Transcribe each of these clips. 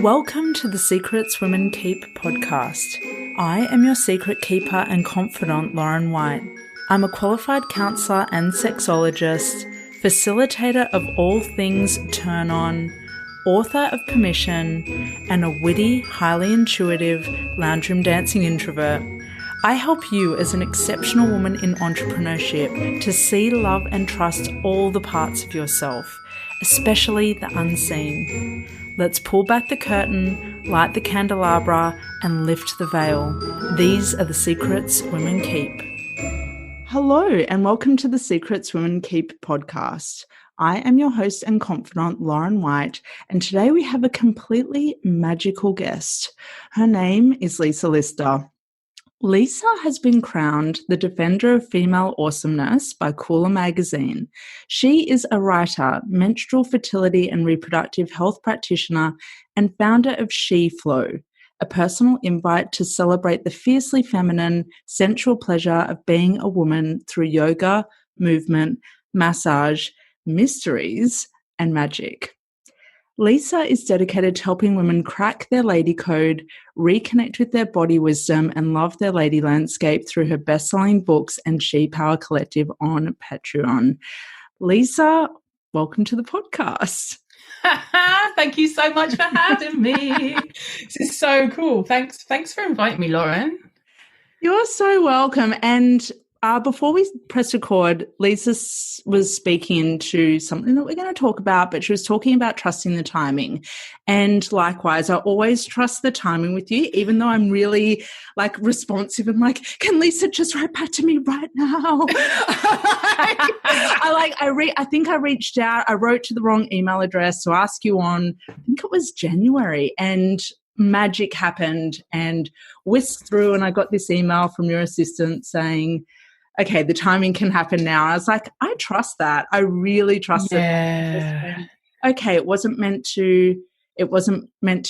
Welcome to the Secrets Women Keep podcast. I am your secret keeper and confidant, Lauren White. I'm a qualified counsellor and sexologist, facilitator of all things turn on, author of Permission, and a witty, highly intuitive lounge room dancing introvert. I help you as an exceptional woman in entrepreneurship to see, love, and trust all the parts of yourself, especially the unseen. Let's pull back the curtain, light the candelabra, and lift the veil. These are the secrets women keep. Hello, and welcome to the Secrets Women Keep podcast. I am your host and confidant, Lauren White, and today we have a completely magical guest. Her name is Lisa Lister. Lisa has been crowned the Defender of Female Awesomeness by Cooler magazine. She is a writer, menstrual fertility and reproductive health practitioner, and founder of She Flow, a personal invite to celebrate the fiercely feminine, sensual pleasure of being a woman through yoga, movement, massage, mysteries, and magic. Lisa is dedicated to helping women crack their lady code, reconnect with their body wisdom, and love their lady landscape through her best-selling books and She Power Collective on Patreon. Lisa, welcome to the podcast. Thank you so much for having me. This is so cool. Thanks for inviting me, Lauren. You're so welcome. And before we press record, Lisa was speaking into something that we're going to talk about, but she was talking about trusting the timing. And likewise, I always trust the timing with you, even though I'm really responsive and can Lisa just write back to me right now? I think I reached out, I wrote to the wrong email address to ask you on, I think it was January, and magic happened and whisked through, and I got this email from your assistant saying, okay, the timing can happen now. I was like, I trust that. I really trust it. Okay, it wasn't meant to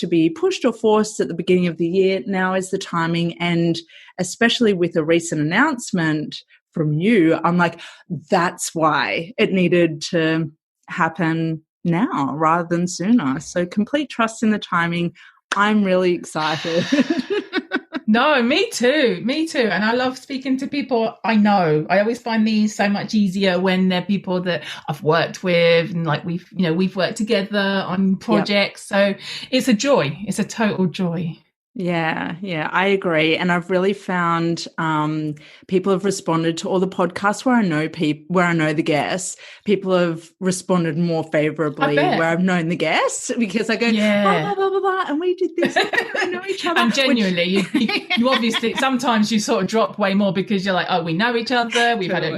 be pushed or forced at the beginning of the year. Now is the timing. And especially with a recent announcement from you, I'm like, that's why it needed to happen now rather than sooner. So complete trust in the timing. I'm really excited. No, me too. And I love speaking to people I know. I always find these so much easier when they're people that I've worked with and we've worked together on projects. Yep. So it's a joy. It's a total joy. Yeah, I agree. And I've really found people have responded to all the podcasts where I know the guests. People have responded more favorably where I've known the guests, because I go, blah, blah, blah, blah, blah, and we did this, we know each other. And genuinely, you obviously, sometimes you sort of drop way more because you're like, oh, we know each other. We've had a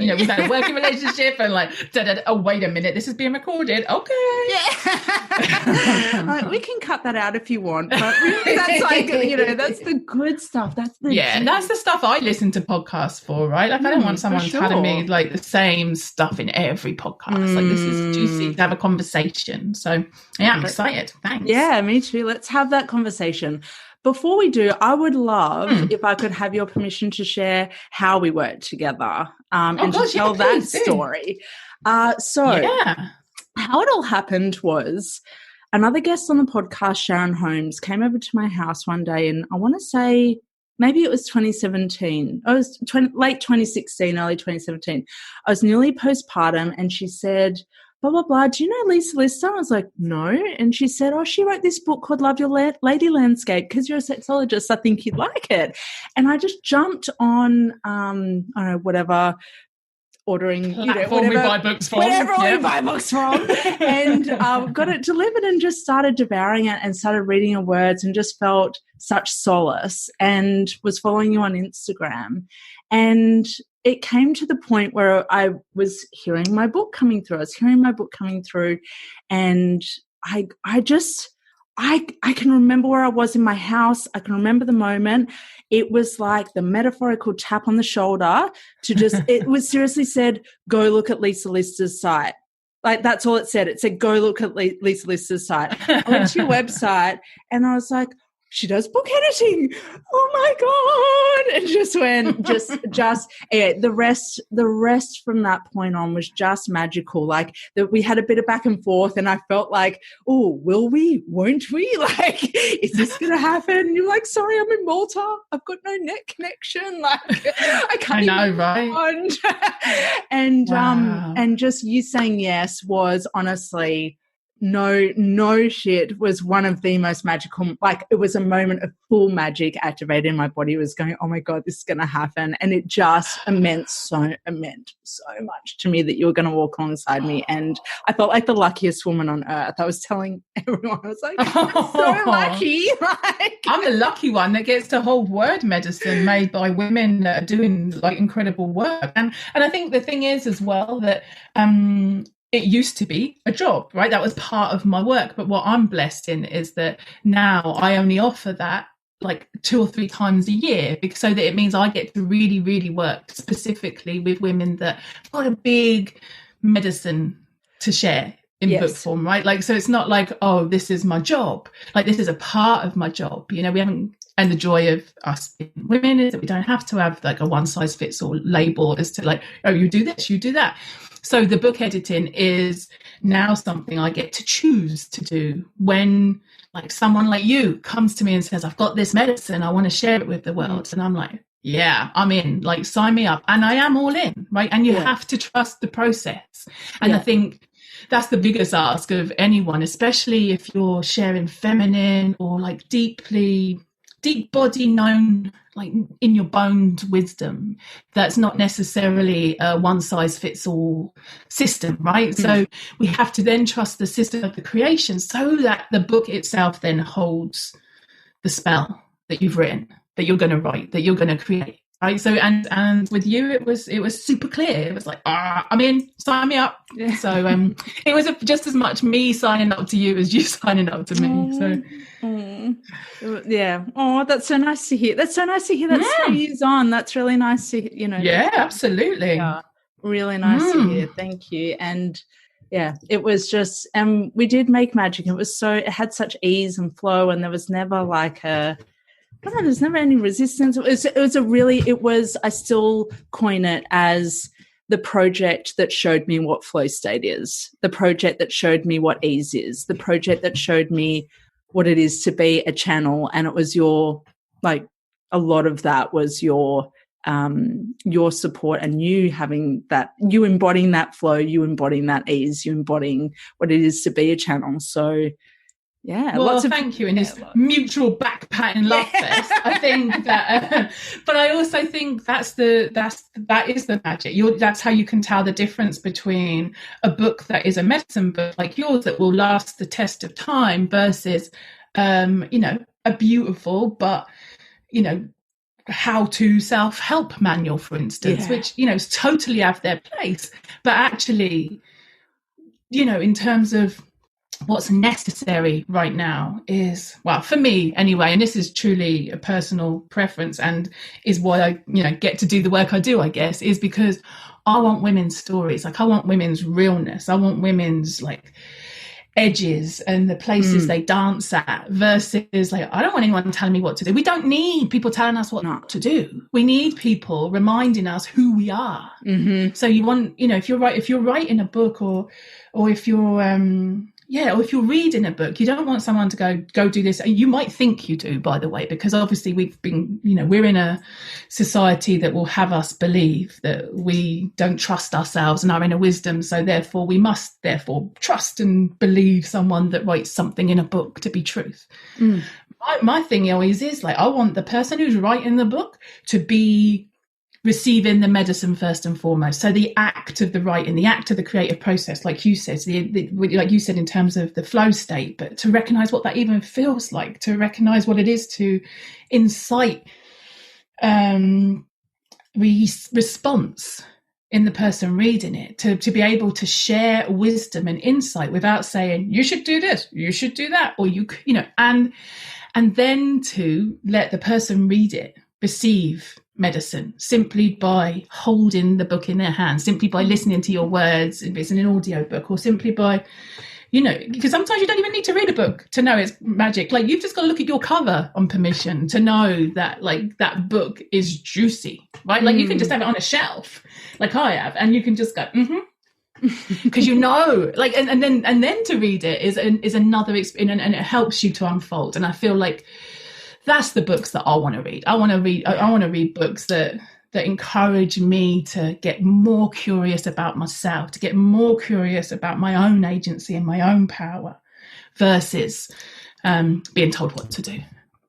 working relationship, and oh, wait a minute, this is being recorded. Okay. Yeah. We can cut that out if you want, but really that's that's the good stuff. That's the stuff I listen to podcasts for, right? I don't want someone telling me the same stuff in every podcast. This is juicy to have a conversation. So yeah, I'm excited. Thanks. Yeah, me too. Let's have that conversation. Before we do, I would love if I could have your permission to share how we worked together to tell that story. How it all happened was, another guest on the podcast, Sharon Holmes, came over to my house one day, and I want to say maybe it was 2017. It was late 2016, early 2017. I was newly postpartum, and she said, blah, blah, blah, do you know Lisa Lister? I was like, no. And she said, oh, she wrote this book called Love Your Lady Landscape because you're a sexologist. I think you'd like it. And I just jumped on, ordering, whatever we buy books from, and got it delivered and just started devouring it and started reading your words and just felt such solace, and was following you on Instagram. And it came to the point where I was hearing my book coming through. And I can remember where I was in my house. I can remember the moment. It was like the metaphorical tap on the shoulder to just, it was seriously said, go look at Lisa Lister's site. That's all it said. It said, go look at Lisa Lister's site. I went to your website and I was like, she does book editing. Oh my God. And just went, the rest from that point on was just magical. Like that we had a bit of back and forth and I felt like, oh, will we, won't we? Like, is this going to happen? And you're like, sorry, I'm in Malta. I've got no net connection. Like I can't right? And, Wow. and just you saying yes was honestly, no shit, was one of the most magical, like it was a moment of full magic activated in my body. It was going, oh my God, this is going to happen. And it just meant so much to me that you were going to walk alongside me. And I felt like the luckiest woman on earth. I was telling everyone, I was like, I'm so lucky. Like, I'm the lucky one that gets to hold word medicine made by women that are doing like incredible work. And I think the thing is as well that, it used to be a job, right? That was part of my work. But what I'm blessed in is that now I only offer that like 2 or 3 times a year, because so that it means I get to really, really work specifically with women that have got a big medicine to share in book form, right? Like, so it's not like, oh, this is my job. Like, this is a part of my job. You know, we haven't, and the joy of us being women is that we don't have to have like a one size fits all label as to like, oh, you do this, you do that. So the book editing is now something I get to choose to do when like someone like you comes to me and says, I've got this medicine, I want to share it with the world. And I'm like, yeah, I'm in, like, sign me up. And I am all in, right? And you have to trust the process. And I think that's the biggest ask of anyone, especially if you're sharing feminine or like deep body known, like in your bones wisdom, that's not necessarily a one size fits all system, right? Mm-hmm. So we have to then trust the system of the creation so that the book itself then holds the spell that you've written, that you're going to write, that you're going to create, right? So and with you it was super clear. It was like, I'm in, sign me up. So it was just as much me signing up to you as you signing up to me. So yeah. Oh, that's so nice to hear. That's 3 years on. That's really nice to, you know. Yeah, absolutely. Yeah, really nice to hear. Thank you. And yeah, it was just, we did make magic. It had such ease and flow, and there was never like there's never any resistance. I still coin it as the project that showed me what flow state is, the project that showed me what ease is, the project that showed me what it is to be a channel. And it was a lot of that was your support, and you having that, you embodying that flow, you embodying that ease, you embodying what it is to be a channel. So yeah, well, thank you. In this mutual back pat and love fest, I think that, but I also think that is the magic. That's how you can tell the difference between a book that is a medicine book like yours that will last the test of time versus, a beautiful but, how to self-help manual, for instance, which, totally have their place, but actually, in terms of what's necessary right now is, well, for me anyway, and this is truly a personal preference and is why I, get to do the work I do, I guess, is because I want women's stories. Like, I want women's realness. I want women's like edges and the places they dance at, versus like, I don't want anyone telling me what to do. We don't need people telling us what to do. We need people reminding us who we are. Mm-hmm. So you want, if you're writing a book or if you're, or if you're reading a book, you don't want someone to go do this. You might think you do, by the way, because obviously we've been, we're in a society that will have us believe that we don't trust ourselves and our inner wisdom. So therefore we must trust and believe someone that writes something in a book to be truth. My thing always is like, I want the person who's writing the book to be receiving the medicine first and foremost. So the act of the writing, the act of the creative process, like you said, like you said in terms of the flow state, but to recognize what that even feels like, to recognize what it is to incite response in the person reading it, to be able to share wisdom and insight without saying, you should do this, you should do that, or and then to let the person read it, receive medicine simply by holding the book in their hands, simply by listening to your words if it's in an audio book, or simply by because sometimes you don't even need to read a book to know it's magic. Like, you've just got to look at your cover on permission to know that, like, that book is juicy, right? Like, you can just have it on a shelf, like I have, and you can just go, because like, and then to read it is another experience, and it helps you to unfold. And I feel like that's the books that I want to read. I want to read books that encourage me to get more curious about myself, to get more curious about my own agency and my own power, versus being told what to do.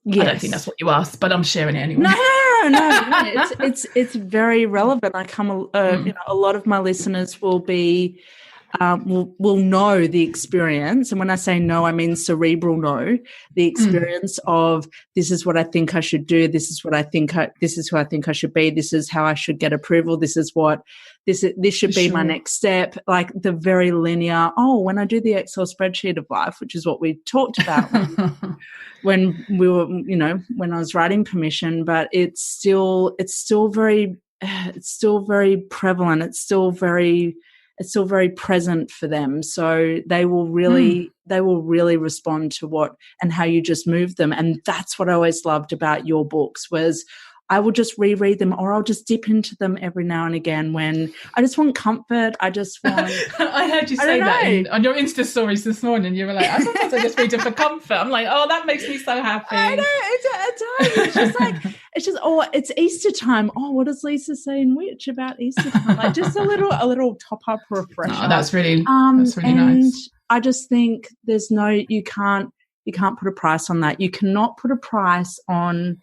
Yes. I don't think that's what you asked, but I'm sharing it anyway. No. It's very relevant. A lot of my listeners will be will know the experience, and when I say know, I mean cerebral know, the experience of, this is what I think I should do, this is who I think I should be, this is how I should get approval, this should be my next step. Like the very linear, when I do the Excel spreadsheet of life, which is what we talked about when we were, when I was writing permission, but it's still very prevalent. It's still very present for them. So they will really respond to what and how you just move them. And that's what I always loved about your books, was I will just reread them, or I'll just dip into them every now and again when I just want comfort. I just want... I heard you say that on your Insta stories this morning. You were like, sometimes I just read it for comfort. I'm like, that makes me so happy. I know. It's just like, it's Easter time. What does Lisa say in Which about Easter time? Like just a little top-up refresher. Oh, that's really nice. I just think you can't put a price on that. You cannot put a price on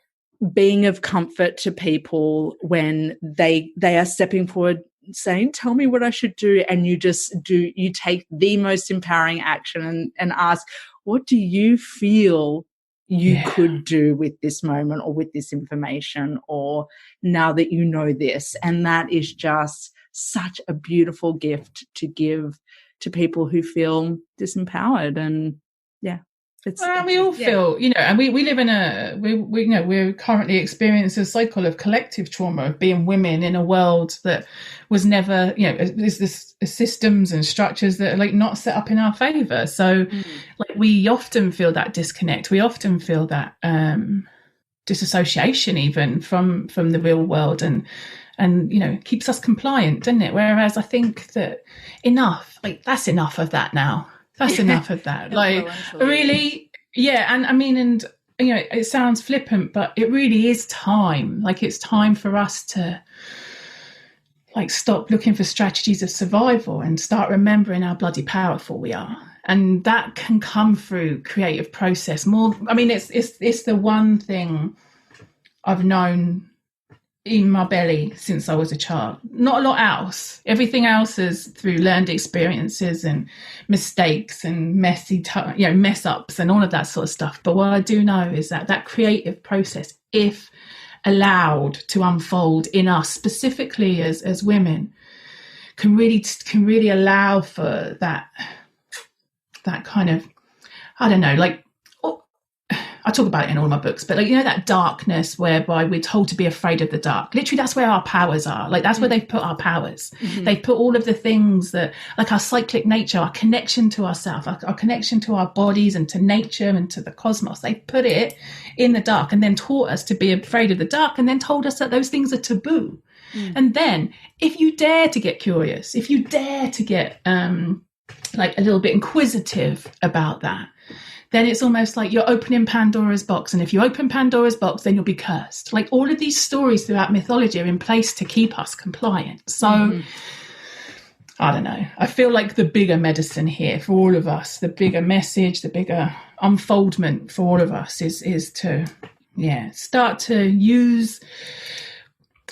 being of comfort to people when they are stepping forward saying, tell me what I should do, and you take the most empowering action and ask, what do you feel you could do with this moment or with this information, or now that you know this? And that is just such a beautiful gift to give to people who feel disempowered. And we all feel, and we live in we're currently experiencing a cycle of collective trauma of being women in a world that was never, there's this systems and structures that are like not set up in our favor. So like we often feel that disconnect. We often feel that disassociation even from the real world, and keeps us compliant, doesn't it? Whereas I think that that's enough of that now. That's enough of that. Like, really, and I mean, and it sounds flippant, but it really is time. Like, it's time for us to stop looking for strategies of survival and start remembering how bloody powerful we are. And that can come through creative process. It's the one thing I've known in my belly since I was a child. Not a lot else. Everything else is through learned experiences and mistakes and mess ups and all of that sort of stuff. But what I do know is that creative process, if allowed to unfold in us, specifically as women, can really allow for that kind of, I don't know, like, I talk about it in all my books, but that darkness whereby we're told to be afraid of the dark. Literally, that's where our powers are. Like, that's where they've put our powers. Mm-hmm. They've put all of the things that, like our cyclic nature, our connection to ourselves, our connection to our bodies and to nature and to the cosmos. They put it in the dark and then taught us to be afraid of the dark, and then told us that those things are taboo. Mm. And then if you dare to get curious, if you dare to get a little bit inquisitive about that, then it's almost like you're opening Pandora's box. And if you open Pandora's box, then you'll be cursed. Like, all of these stories throughout mythology are in place to keep us compliant. So, I don't know. I feel like the bigger medicine here for all of us, the bigger message, the bigger unfoldment for all of us is to, start to use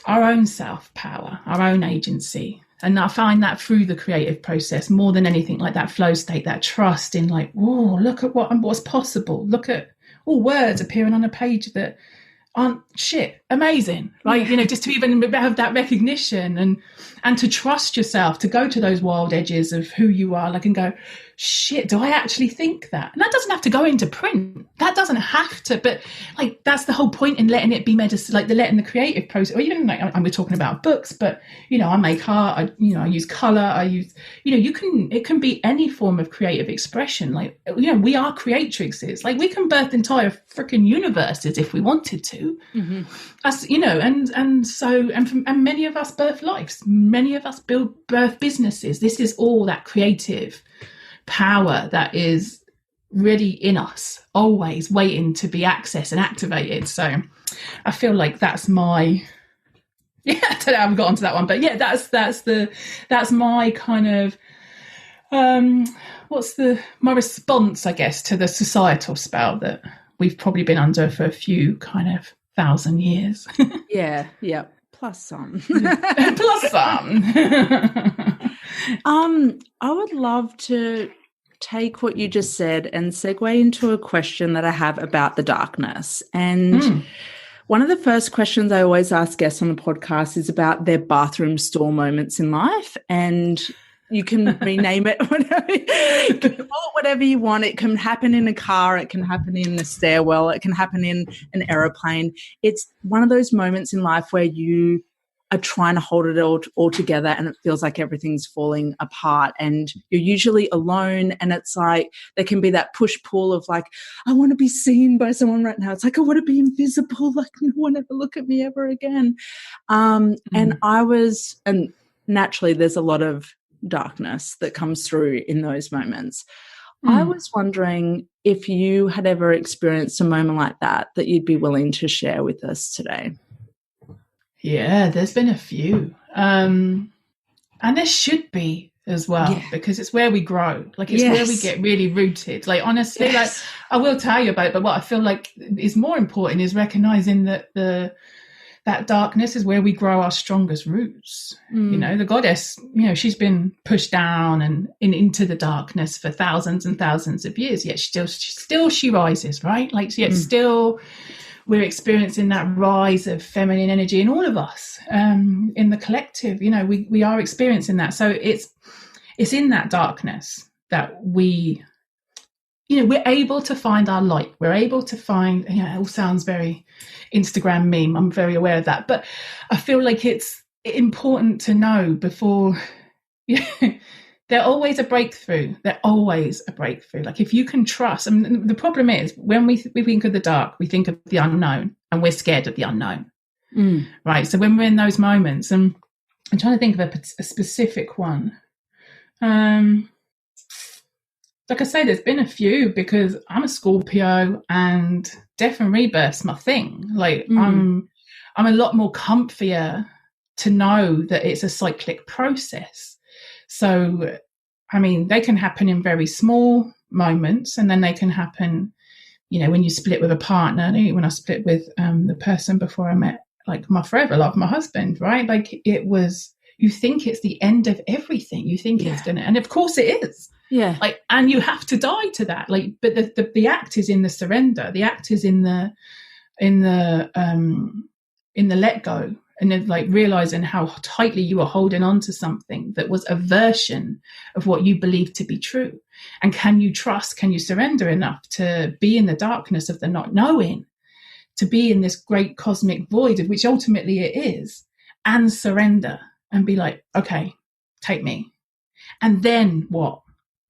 our own self-power, our own agency. And I find that through the creative process more than anything, like that flow state, that trust in like, oh, look at what's possible. Look at all words appearing on a page that aren't shit, amazing. Like, just to even have that recognition and to trust yourself, to go to those wild edges of who you are, like, and go, shit, do I actually think that? And that doesn't have to go into print. That doesn't have to, but like, that's the whole point in letting it be medicine, like letting the creative process, or even like, we're talking about books, but, you know, I make art, I use color, I use, you know, it can be any form of creative expression. Like, you know, we are creatrixes. Like, we can birth entire freaking universes if we wanted to. Mm-hmm. As you know, and many of us birth lives, many of us birth businesses. This is all that creative power that is really in us, always waiting to be accessed and activated. So I feel like that's my, I don't know, I haven't got onto that one, but yeah, that's my kind of, my response, I guess, to the societal spell that we've probably been under for a few kind of 1,000 years. Yeah. Plus some. Plus some. I would love to take what you just said and segue into a question that I have about the darkness. And one of the first questions I always ask guests on the podcast is about their bathroom stall moments in life. And you can rename it whatever, you can call it whatever you want. It can happen in a car. It can happen in a stairwell. It can happen in an aeroplane. It's one of those moments in life where you are trying to hold it all together and it feels like everything's falling apart, and you're usually alone, and it's like there can be that push-pull of like, I want to be seen by someone right now. It's like, I want to be invisible, like no one ever look at me ever again. And naturally there's a lot of darkness that comes through in those moments. I was wondering if you had ever experienced a moment like that you'd be willing to share with us today. Yeah, there's been a few. And there should be as well, because it's where we grow. Like, it's where we get really rooted. Like, honestly, like, I will tell you about it, but what I feel like is more important is recognizing that that darkness is where we grow our strongest roots. You know, the goddess, you know, she's been pushed down and into the darkness for thousands and thousands of years, yet still she rises, right? Like, yet still we're experiencing that rise of feminine energy in all of us, in the collective. You know, we are experiencing that. So it's in that darkness that we, you know, we're able to find our light. We're able to find, you know, it all sounds very Instagram meme. I'm very aware of that. But I feel like it's important to know before, they're always a breakthrough. They're always a breakthrough. Like, if you can trust, I mean, the problem is when we think of the dark, we think of the unknown, and we're scared of the unknown. Right. So when we're in those moments, and I'm trying to think of a specific one. Like I say, there's been a few, because I'm a Scorpio and death and rebirth's my thing. Like, I'm a lot more comfier to know that it's a cyclic process. So, I mean, they can happen in very small moments, and then they can happen, you know, when you split with a partner. When I split with the person before I met, like, my forever love, my husband, right? Like, it was, you think it's the end of everything. You think it's gonna, and of course it is. Yeah. Like, and you have to die to that. Like, but the act is in the surrender. The act is in the let go. And then, like, realizing how tightly you were holding on to something that was a version of what you believed to be true. And can you surrender enough to be in the darkness of the not knowing, to be in this great cosmic void, of which ultimately it is, and surrender and be like, okay, take me. And then what?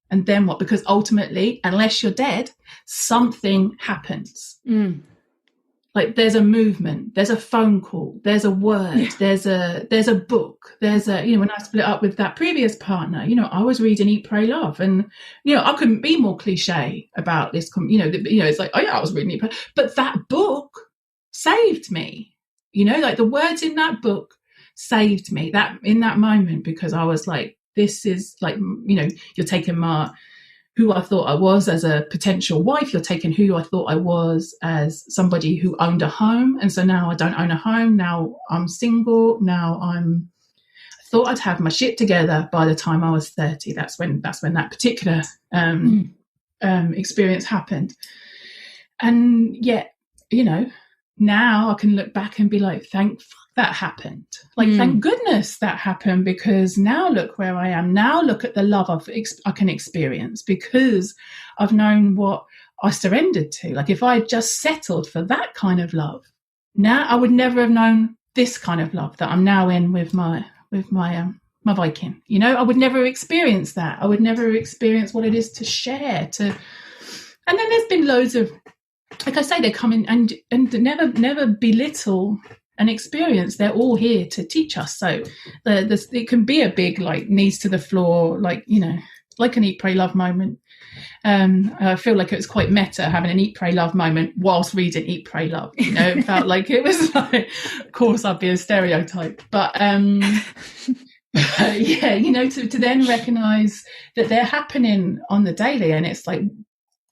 And then what? Because ultimately, unless you're dead, something happens. Like, there's a movement, there's a phone call, there's a word, there's a book, you know, when I split up with that previous partner, you know, I was reading Eat, Pray, Love, and, you know, I couldn't be more cliche about this, you know, it's like, oh yeah, I was reading Eat, Pray, but that book saved me, you know, like, the words in that book saved me that in that moment, because I was like, this is like, you know, you're taking who I thought I was as a potential wife, you're taking who I thought I was as somebody who owned a home. And so now I don't own a home. Now I'm single. Now I thought I'd have my shit together by the time I was 30. That's when that particular experience happened. And yet, you know, now I can look back and be like, thank that happened. Like, thank goodness that happened, because now look where I am. Now look at the love I can experience because I've known what I surrendered to. Like, if I had just settled for that kind of love, now I would never have known this kind of love that I'm now in with my Viking. You know, I would never experience that. I would never experience what it is to share. And then there's been loads of, like I say, they come in and never belittle an experience. They're all here to teach us. So it can be a big, like, knees to the floor, like, you know, like an Eat, Pray, Love moment. I feel like it was quite meta having an Eat, Pray, Love moment whilst reading Eat, Pray, Love. You know, it felt like it was like, of course I'd be a stereotype, but yeah, you know, to then recognise that they're happening on the daily, and it's like,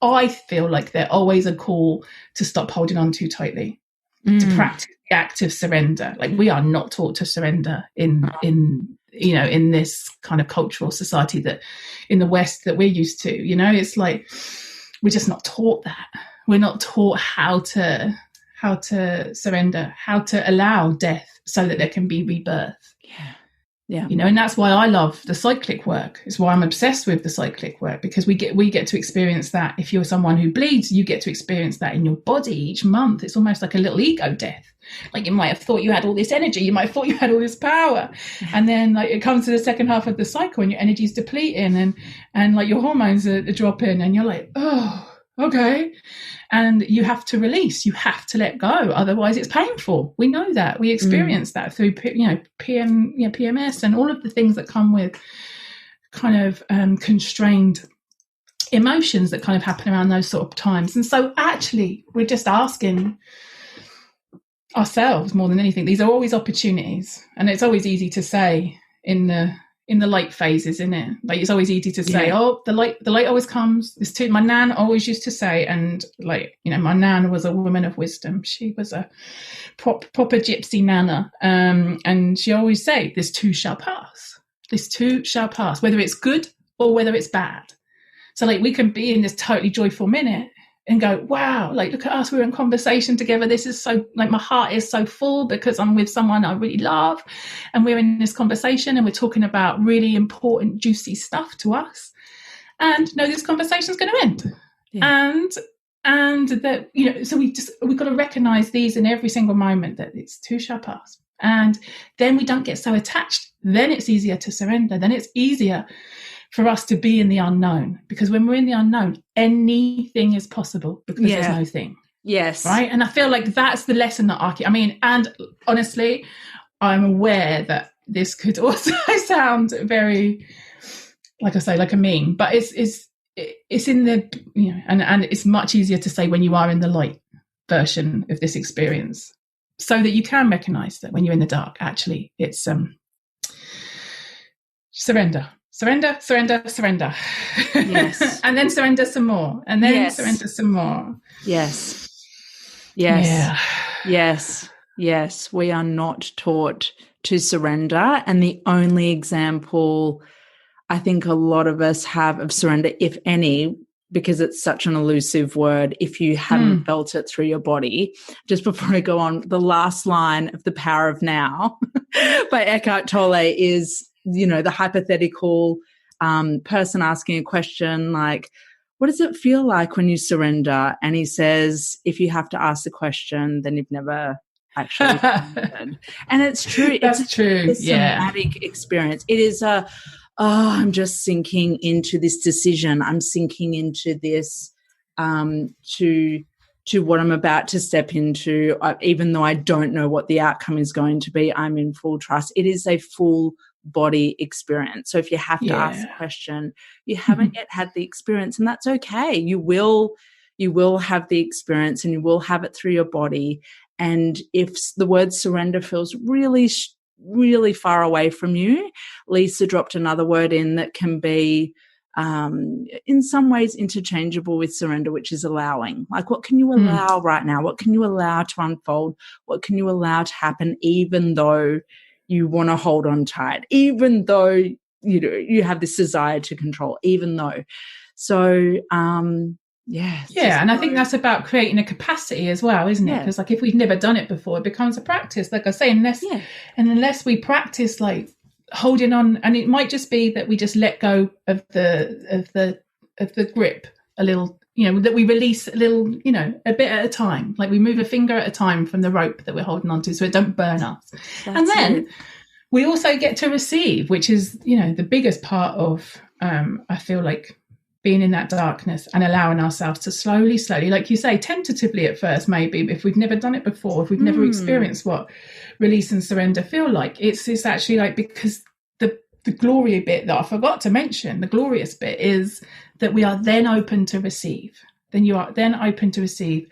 I feel like they're always a call to stop holding on too tightly, to practice the active surrender. Like, we are not taught to surrender in you know, in this kind of cultural society that in the West that we're used to. You know, it's like we're just not taught that. We're not taught how to surrender, how to allow death so that there can be rebirth. Yeah, you know, and that's why I love the cyclic work. It's why I'm obsessed with the cyclic work, because we get to experience that. If you're someone who bleeds, you get to experience that in your body each month. It's almost like a little ego death. Like, you might have thought you had all this energy, you might have thought you had all this power, and then like it comes to the second half of the cycle and your energy's depleting and like your hormones are dropping, and you're like, oh, okay. And you have to release, you have to let go, otherwise it's painful. We know that. We experience that through, you know, PMS and all of the things that come with kind of constrained emotions that kind of happen around those sort of times. And so actually we're just asking ourselves more than anything. These are always opportunities, and it's always easy to say in the late phases, isn't it? Like, it's always easy to say, oh, the light always comes. This too, my nan always used to say, and like, you know, my nan was a woman of wisdom. She was a proper gypsy nana. And she always say, this too shall pass. This too shall pass, whether it's good or whether it's bad. So like, we can be in this totally joyful minute and go, wow, like, look at us, we're in conversation together. This is so, like, my heart is so full because I'm with someone I really love, and we're in this conversation and we're talking about really important, juicy stuff to us. And no, this conversation is going to end. Yeah. And that, you know, so we've got to recognize these in every single moment, that it's too shall pass. And then we don't get so attached. Then it's easier to surrender. Then it's easier for us to be in the unknown, because when we're in the unknown, anything is possible because there's no thing. Yes. Right. And I feel like that's the lesson that I mean, and honestly, I'm aware that this could also sound very, like I say, like a meme, but it's in the, you know, and it's much easier to say when you are in the light version of this experience, so that you can recognize that when you're in the dark, actually it's surrender. Surrender. Yes. And then surrender some more. And then surrender some more. Yes. Yeah. Yes. We are not taught to surrender. And the only example I think a lot of us have of surrender, if any, because it's such an elusive word, if you haven't felt it through your body. Just before I go on, the last line of The Power of Now by Eckhart Tolle is, you know, the hypothetical person asking a question like, what does it feel like when you surrender? And he says, if you have to ask the question, then you've never actually surrendered. And it's true. That's true. It's a somatic experience. It is I'm just sinking into this decision. I'm sinking into this to what I'm about to step into. Even though I don't know what the outcome is going to be, I'm in full trust. It is a full body experience. So if you have to ask the question, you haven't yet had the experience, and that's okay. You will have the experience, and you will have it through your body. And if the word surrender feels really, really far away from you, Lisa dropped another word in that can be in some ways interchangeable with surrender, which is allowing. Like, what can you allow right now? What can you allow to unfold? What can you allow to happen, even though you want to hold on tight, even though, you know, you have this desire to control, even though. So, Yeah. Yeah, and I think that's about creating a capacity as well, isn't it? Because like if we've never done it before, it becomes a practice. Like I say, unless we practice like holding on, and it might just be that we just let go of the grip a little, that we release a little, a bit at a time. Like we move a finger at a time from the rope that we're holding onto, so it don't burn us. And then we also get to receive, which is, the biggest part of, I feel like, being in that darkness and allowing ourselves to slowly, like you say, tentatively at first, maybe, but if we've never done it before, if we've never experienced what release and surrender feel like, it's actually like, because the glory bit that I forgot to mention, the glorious bit is that we are then open to receive. Then you are then open to receive.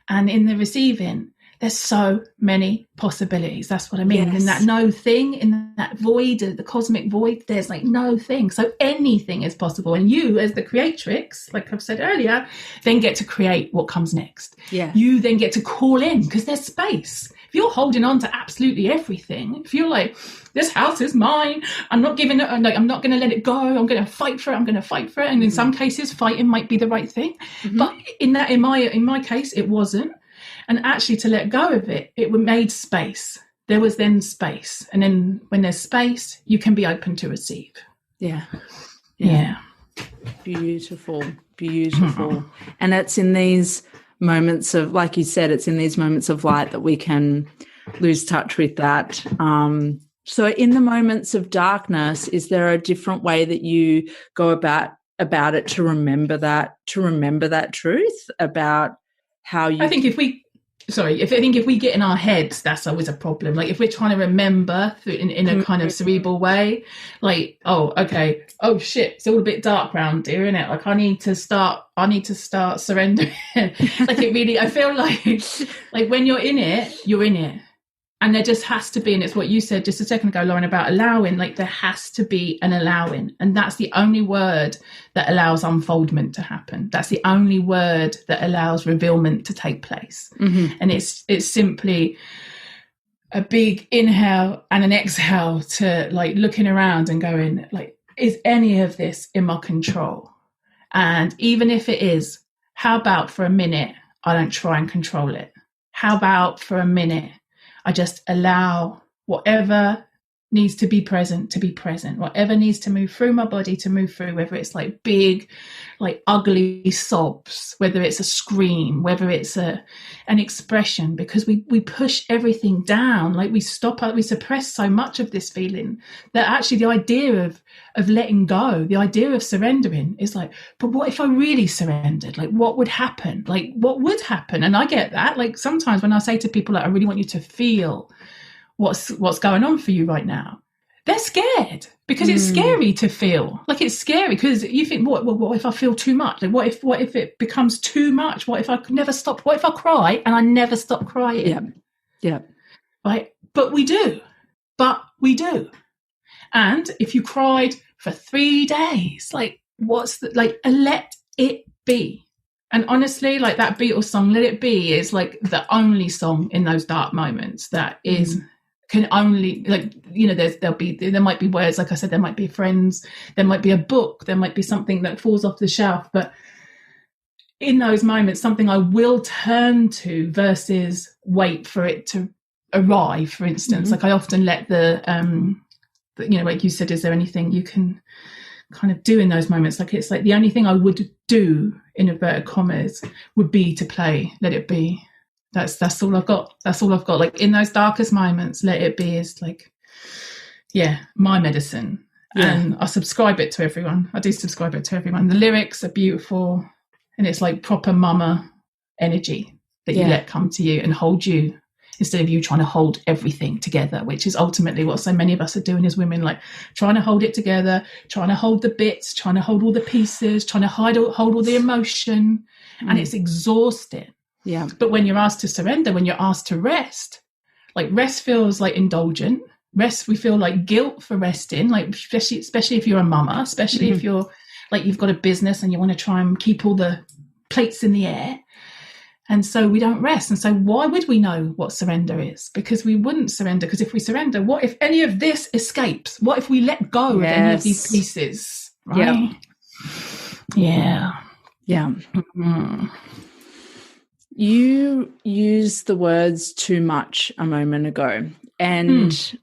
And in the receiving, there's so many possibilities. That's what I mean. In that no thing, in that void, the cosmic void, there's like no thing. So anything is possible. And you, as the creatrix, like I've said earlier, then get to create what comes next. Yeah. You then get to call in, because there's space. If you're holding on to absolutely everything, if you're like, this house is mine, I'm not giving it, like, I'm not going to let it go, I'm going to fight for it, And in some cases, fighting might be the right thing. But in my case, it wasn't. And actually, to let go of it, it made space. There was then space. And then when there's space, you can be open to receive. Yeah. Beautiful. And it's in these moments of, like you said, it's in these moments of light that we can lose touch with that. So in the moments of darkness, is there a different way that you go about it to remember that truth about how you... I think if we get in our heads, that's always a problem. Like if we're trying to remember in a kind of cerebral way, like, oh, okay, oh shit, it's all a bit dark around here, isn't it? Like I need to start surrendering. Like it really, I feel like when you're in it, you're in it. And there just has to be, and it's what you said just a second ago, Lauren, about allowing, like there has to be an allowing. And that's the only word that allows unfoldment to happen. That's the only word that allows revealment to take place. And it's simply a big inhale and an exhale to like looking around and going like, is any of this in my control? And even if it is, how about for a minute, I don't try and control it? How about for a minute, I just allow whatever needs to be present, whatever needs to move through my body to move through, whether it's like big, like ugly sobs, whether it's a scream, whether it's an expression, because we push everything down, like we suppress so much of this feeling that actually the idea of letting go, the idea of surrendering is like, but what if I really surrendered? Like what would happen? Like what would happen? And I get that. Like sometimes when I say to people, like, I really want you to feel what's going on for you right now, they're scared because it's scary to feel. Like it's scary because you think, what if I feel too much? Like what if it becomes too much? What if I could never stop? What if I cry and I never stop crying? Yeah. Right. But we do. And if you cried for 3 days, like let it be. And honestly, like that Beatles song, Let It Be, is like the only song in those dark moments that can only, like, there might be words, like I said, there might be friends, there might be a book, there might be something that falls off the shelf, but in those moments, something I will turn to versus wait for it to arrive, for instance. Like I often let like you said, is there anything you can kind of do in those moments? Like it's like the only thing I would do, in inverted commas, would be to play Let It Be. That's all I've got. Like in those darkest moments, Let It Be is like, my medicine. And I subscribe it to everyone. I do subscribe it to everyone. The lyrics are beautiful, and it's like proper mama energy that you let come to you and hold you, instead of you trying to hold everything together, which is ultimately what so many of us are doing as women, like trying to hold it together, trying to hold the bits, trying to hold all the pieces, trying to hold all the emotion, and it's exhausting. Yeah. But when you're asked to surrender, when you're asked to rest, like rest feels like indulgent. Rest, we feel like guilt for resting, like especially if you're a mama, especially if you're like you've got a business and you want to try and keep all the plates in the air. And so we don't rest. And so why would we know what surrender is? Because we wouldn't surrender. Because if we surrender, what if any of this escapes? What if we let go of any of these pieces? Right? Yeah. Yeah. Mm. You used the words too much a moment ago, and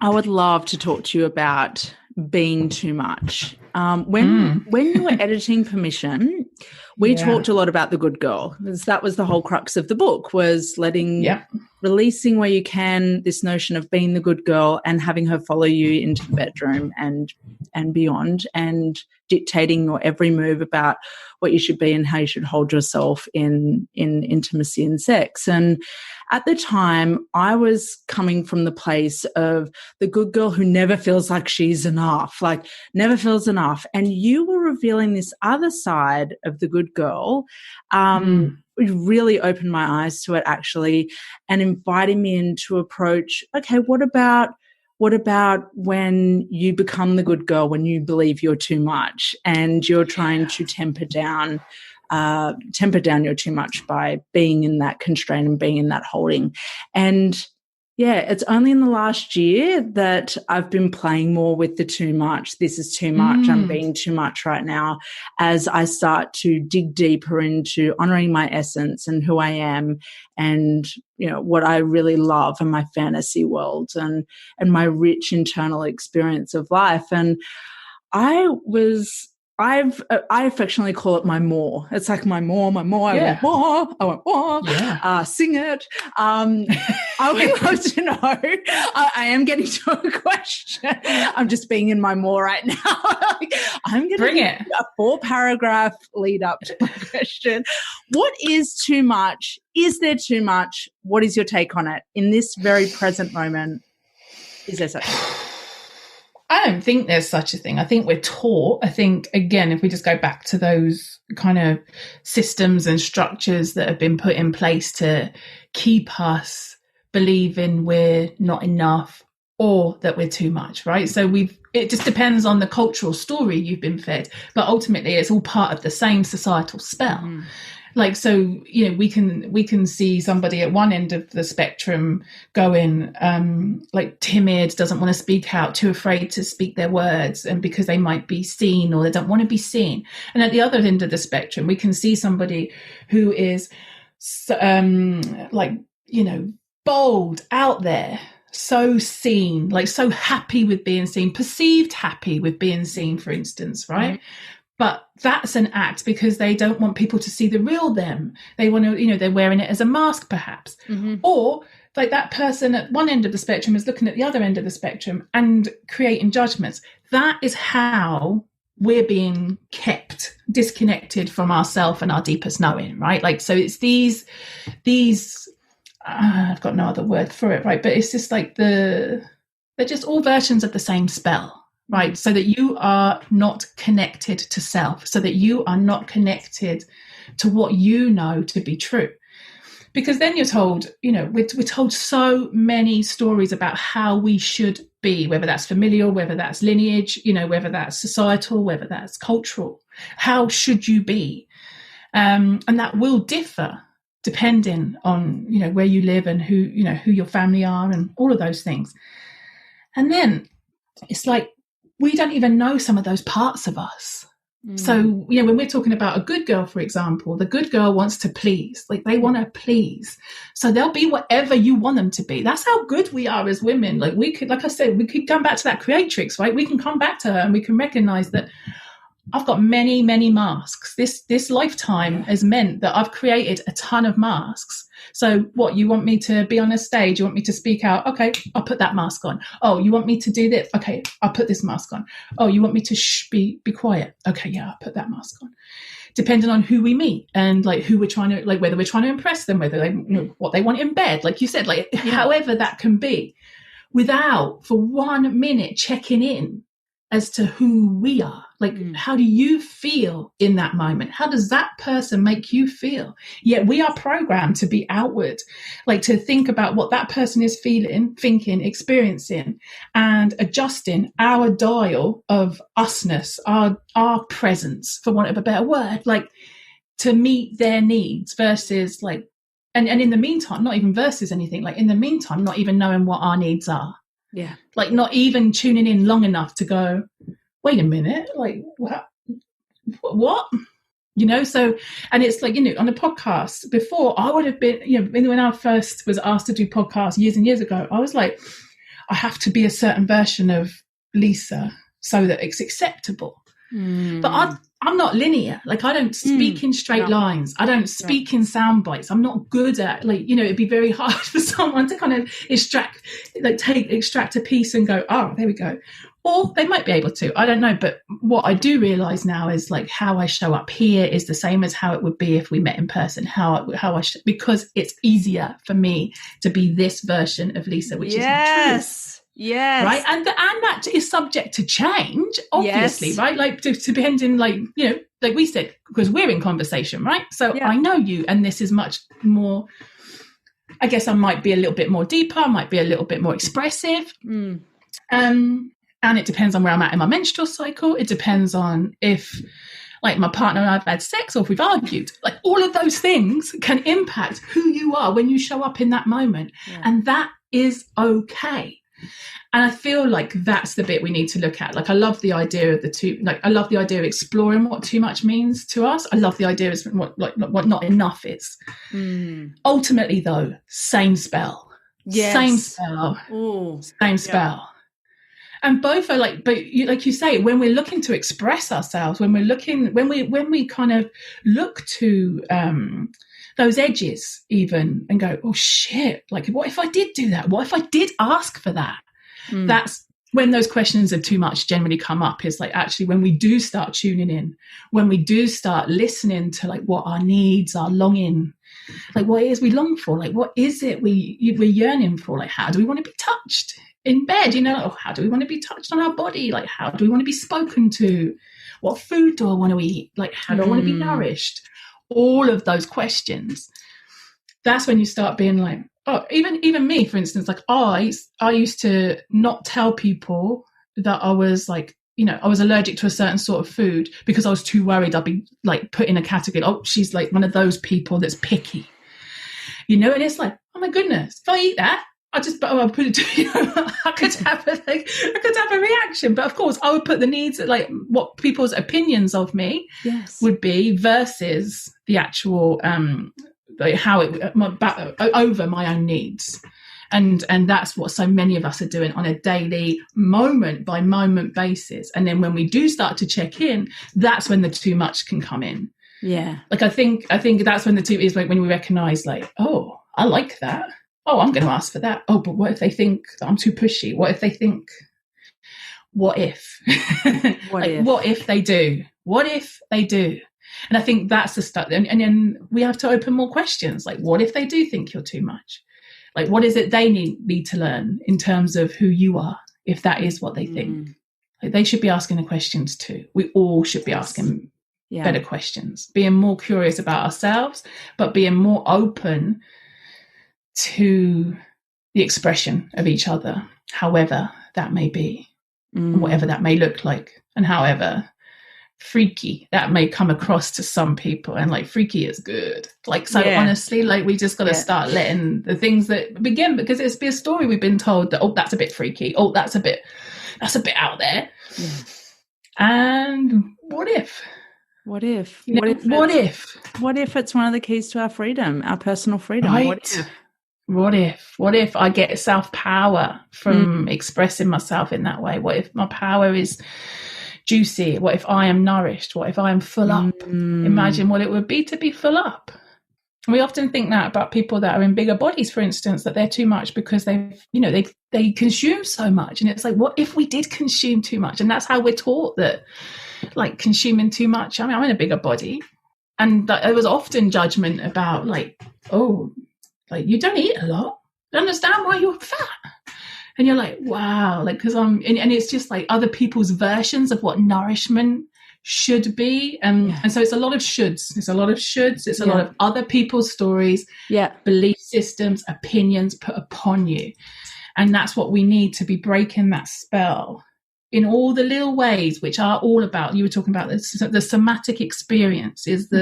I would love to talk to you about being too much. When you were editing Permission, we talked a lot about the good girl, because that was the whole crux of the book, was releasing where you can this notion of being the good girl and having her follow you into the bedroom and beyond, and dictating your every move about what you should be and how you should hold yourself in intimacy and sex. And at the time, I was coming from the place of the good girl who never feels like she's enough, like never feels enough. And you were revealing this other side of the good girl. It really opened my eyes to it, actually, and inviting me in to approach, okay, what about when you become the good girl, when you believe you're too much and you're trying to temper down your too much by being in that constraint and being in that holding. And yeah, it's only in the last year that I've been playing more with the too much. This is too much. I'm being too much right now, as I start to dig deeper into honoring my essence and who I am, and, you know, what I really love, and my fantasy world and my rich internal experience of life. And I affectionately call it my more. It's like my more. Yeah. I want more. Yeah. Sing it. I would love to know. I am getting to a question. I'm just being in my more right now. I'm going to bring it. A 4-paragraph lead up to my question. What is too much? Is there too much? What is your take on it in this very present moment? Is there such a thing? I don't think there's such a thing. I think we're taught. I think, again, if we just go back to those kind of systems and structures that have been put in place to keep us believing we're not enough or that we're too much, right? So it just depends on the cultural story you've been fed, but ultimately it's all part of the same societal spell. Like, so, you know, we can see somebody at one end of the spectrum going like timid, doesn't want to speak out, too afraid to speak their words, and because they might be seen or they don't want to be seen. And at the other end of the spectrum, we can see somebody who is like, you know, bold, out there, so seen, like so happy with being seen, perceived happy with being seen, for instance, right? But that's an act because they don't want people to see the real them. They want to, you know, they're wearing it as a mask, perhaps. Or like that person at one end of the spectrum is looking at the other end of the spectrum and creating judgments. That is how we're being kept disconnected from ourselves and our deepest knowing, right? Like, so it's these I've got no other word for it, right? But it's just like they're just all versions of the same spell. Right, so that you are not connected to self, so that you are not connected to what you know to be true. Because then you're told, you know, we're told so many stories about how we should be, whether that's familial, whether that's lineage, you know, whether that's societal, whether that's cultural. How should you be? And that will differ depending on, you know, where you live and who your family are and all of those things. And then it's like, we don't even know some of those parts of us. So, you know, when we're talking about a good girl, for example, the good girl wants to please, like they want to please. So they'll be whatever you want them to be. That's how good we are as women. Like we could, like I said, we could come back to that creatrix, right? We can come back to her and we can recognize that I've got many, many masks. This lifetime has meant that I've created a ton of masks. So what, you want me to be on a stage? You want me to speak out? Okay, I'll put that mask on. Oh, you want me to do this? Okay, I'll put this mask on. Oh, you want me to be quiet? Okay, yeah, I'll put that mask on. Depending on who we meet and like who we're trying to, like whether we're trying to impress them, whether they, you know, what they want in bed, like you said, like however that can be, without for 1 minute checking in as to who we are. Like, how do you feel in that moment? How does that person make you feel? Yet we are programmed to be outward, like to think about what that person is feeling, thinking, experiencing, and adjusting our dial of usness, our presence, for want of a better word, like to meet their needs versus like, and in the meantime, not even versus anything, like in the meantime, not even knowing what our needs are. Yeah. Like not even tuning in long enough to go, wait a minute, like what? So, and it's like, on a podcast before, I would have been, when I first was asked to do podcasts years and years ago, I was like, I have to be a certain version of Lisa so that it's acceptable. But I'm not linear. Like, I don't speak in straight lines. I don't speak in sound bites. I'm not good at, it'd be very hard for someone to kind of extract a piece and go, oh, there we go. Or they might be able to, I don't know. But what I do realize now is like how I show up here is the same as how it would be if we met in person, because it's easier for me to be this version of Lisa, which is not true. Yes. Right. And that is subject to change, obviously, right? Like, depending, like we said, because we're in conversation, right? So I know you, and this is much more, I guess I might be a little bit more deeper, I might be a little bit more expressive. And it depends on where I'm at in my menstrual cycle. It depends on if, like, my partner and I've had sex or if we've argued. Like, all of those things can impact who you are when you show up in that moment. Yeah. And that is okay. And I feel like that's the bit we need to look at. Like, I love the idea of I love the idea of exploring what too much means to us. I love the idea of what not enough is. Ultimately, though, same spell. Yes. Same spell. Ooh. Same spell. Yeah. And both are like you say, when we're looking to express ourselves, when we kind of look to those edges even and go, oh shit, like, what if I did do that? What if I did ask for that? That's when those questions are too much generally come up, is like, actually, when we do start tuning in, when we do start listening to like what our needs, our longing, like what it is we long for, like what is it we're yearning for, like how do we want to be touched in bed, how do we want to be touched on our body, like how do we want to be spoken to, what food do I want to eat, like how do I want to be nourished, all of those questions. That's when you start being like, oh, even me, for instance, like I used to not tell people that I was like, I was allergic to a certain sort of food because I was too worried I'd be like put in a category, oh, she's like one of those people that's picky, and it's like, oh my goodness, if I eat that, I'll put it to, I could have a reaction. But of course, I would put the needs, like what people's opinions of me would be versus the actual, like how over my own needs. And that's what so many of us are doing on a daily, moment by moment basis. And then when we do start to check in, that's when the too much can come in. Yeah. Like, I think that's when the too is, like, when we recognize, like, oh, I like that. Oh, I'm going to ask for that. Oh, but what if they think that I'm too pushy? What if they think, what if? What if they do? What if they do? And I think that's the stuff. And then we have to open more questions. Like, what if they do think you're too much? Like, what is it they need to learn in terms of who you are, if that is what they think? Like, they should be asking the questions too. We all should be asking better questions, being more curious about ourselves, but being more open to the expression of each other, however that may be, and whatever that may look like, and however freaky that may come across to some people. And like, freaky is good. Like, so honestly, like, we just got to start letting the things that begin, because it's been a story we've been told that, oh, that's a bit freaky. Oh, that's a bit out there. Yeah. And what if? What if it's one of the keys to our freedom, our personal freedom? Right. What if I get self-power from expressing myself in that way? What if my power is juicy? What if I am nourished? What if I am full up? Imagine what it would be to be full up. And we often think that about people that are in bigger bodies, for instance, that they're too much because they consume so much. And it's like, what if we did consume too much? And that's how we're taught that, like, consuming too much. I mean, I'm in a bigger body, and there was often judgment about, like, oh, like, you don't eat a lot. I understand why you're fat. And you're like, wow, like, because and it's just like other people's versions of what nourishment should be. And so it's a lot of shoulds. It's a lot of shoulds. It's a lot of other people's stories, belief systems, opinions put upon you. And that's what we need to be breaking that spell in all the little ways, which are all about, you were talking about the somatic experience is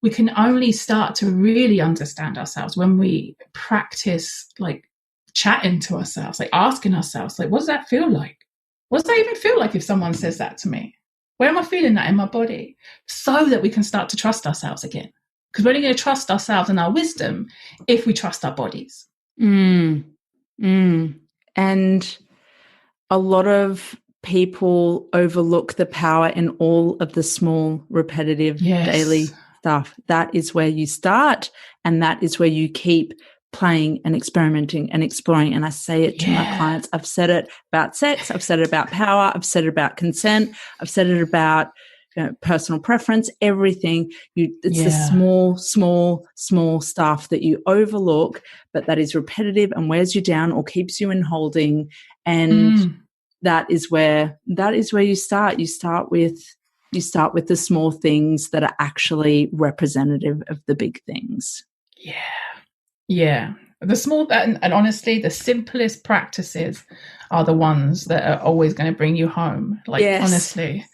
we can only start to really understand ourselves when we practice, like, chatting to ourselves, like asking ourselves, like, what does that feel like? What does that even feel like if someone says that to me? Where am I feeling that in my body? So that we can start to trust ourselves again. Because we're only going to trust ourselves and our wisdom if we trust our bodies. And a lot of people overlook the power in all of the small, repetitive, daily stuff. That is where you start, and that is where you keep playing and experimenting and exploring. And I say it to my clients. I've said it about sex. I've said it about power. I've said it about consent. I've said it about personal preference, everything. It's the small stuff that you overlook, but that is repetitive and wears you down or keeps you in holding. And that is where you start. You start with the small things that are actually representative of the big things. Yeah. The small, and honestly, the simplest practices are the ones that are always going to bring you home. Like, honestly,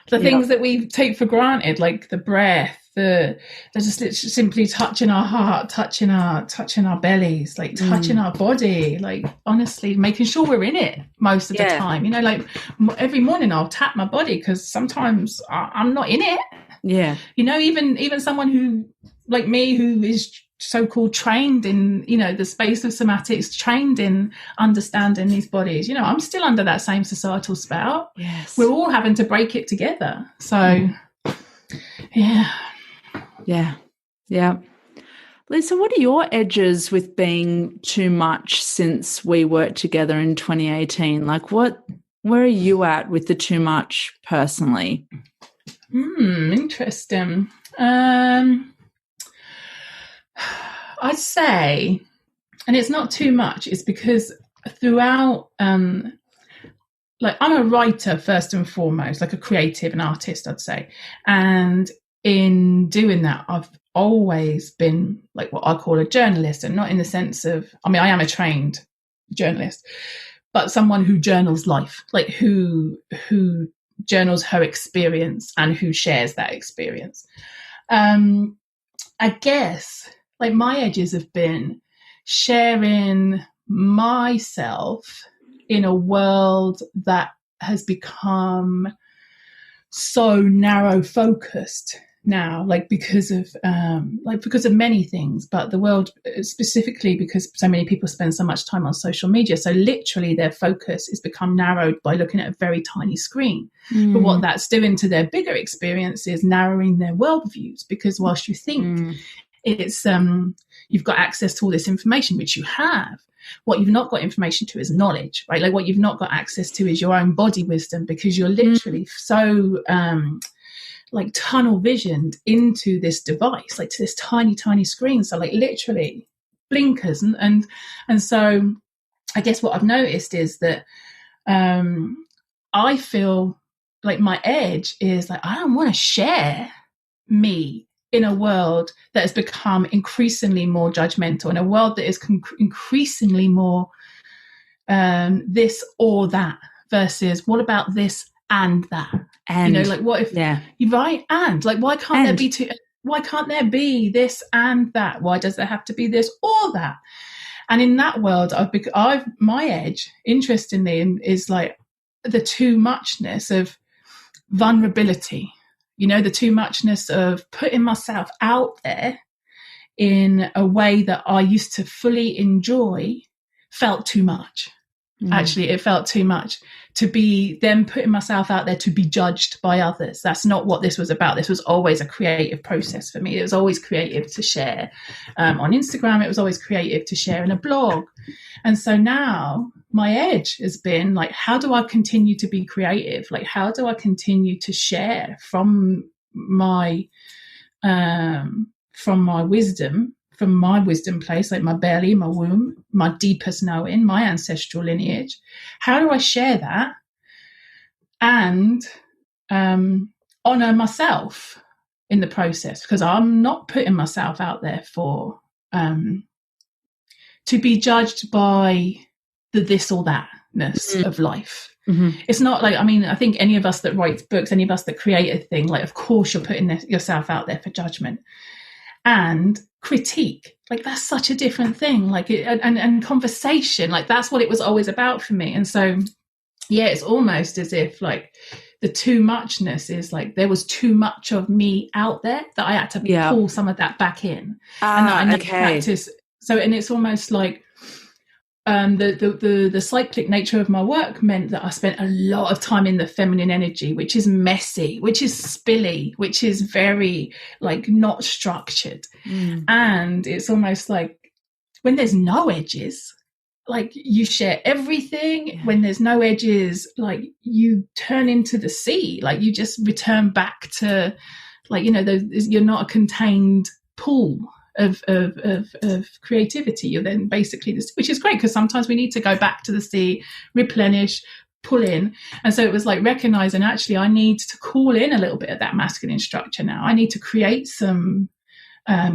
the things that we take for granted, like the breath, they're just simply touching our heart, touching our bellies, like touching our body, like honestly, making sure we're in it most of the time. You know, like every morning I'll tap my body because sometimes I'm not in it. Yeah. You know, even someone who, like me, who is so-called trained in, you know, the space of somatics, trained in understanding these bodies, you know, I'm still under that same societal spell. Yes. We're all having to break it together. So, yeah. Lisa, what are your edges with being too much since we worked together in 2018? Like where are you at with the too much personally? Interesting. I'd say, and it's not too much, it's because throughout, like I'm a writer first and foremost, like a creative, an artist, I'd say. And in doing that, I've always been like what I call a journalist, and not in the sense of, I mean, I am a trained journalist, but someone who journals life, like who journals her experience and who shares that experience. I guess like my edges have been sharing myself in a world that has become so narrow focused now, like because of many things, but the world specifically because so many people spend so much time on social media. So literally their focus is become narrowed by looking at a very tiny screen. But what that's doing to their bigger experience is narrowing their worldviews, because whilst you think it's you've got access to all this information, which you have, what you've not got information to is knowledge, right? Like what you've not got access to is your own body wisdom, because you're literally so like tunnel visioned into this device, like to this tiny screen. So like literally blinkers. And so I guess what I've noticed is that I feel like my edge is like, I don't want to share me in a world that has become increasingly more judgmental, in a world that is increasingly more this or that versus what about this and that. And you know, like what if you're right, and like why can't there be two? Why can't there be this and that? Why does there have to be this or that? And in that world, my edge, interestingly, is like the too muchness of vulnerability. You know, the too muchness of putting myself out there in a way that I used to fully enjoy felt too much. Actually, it felt too much to be then putting myself out there to be judged by others. That's not what this was about. This was always a creative process for me. It was always creative to share on Instagram. It was always creative to share in a blog. And so now my edge has been like, how do I continue to be creative? Like, how do I continue to share from my wisdom, from my wisdom place, like my belly, my womb, my deepest knowing, my ancestral lineage? How do I share that and honor myself in the process? Because I'm not putting myself out there for to be judged by the this or thatness of life. It's not like, I mean, I think any of us that writes books, any of us that create a thing, like of course you're putting yourself out there for judgment and critique. Like that's such a different thing. Like and conversation, like that's what it was always about for me. And so yeah, it's almost as if like the too muchness is like there was too much of me out there that I had to pull some of that back in. And that I never practice. So, and it's almost like the cyclic nature of my work meant that I spent a lot of time in the feminine energy, which is messy, which is spilly, which is very like not structured. And it's almost like when there's no edges, like you share everything. When there's no edges, like you turn into the sea, like you just return back to, like, you know, you're not a contained pool of creativity. You're then basically this, which is great because sometimes we need to go back to the sea, replenish, pull in. And so it was like recognizing, actually, I need to call in a little bit of that masculine structure now. I need to create some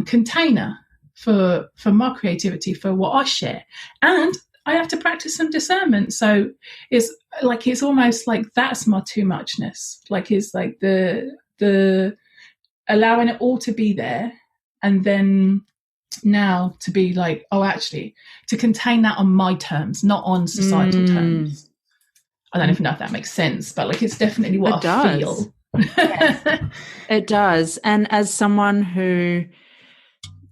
container for my creativity, for what I share. And I have to practice some discernment. So it's like, it's almost like that's my too muchness. Like it's like the allowing it all to be there. And then now to be like, oh, actually, to contain that on my terms, not on societal terms. I don't even know if that makes sense, but like it's definitely what I feel. Yes, it does. And as someone who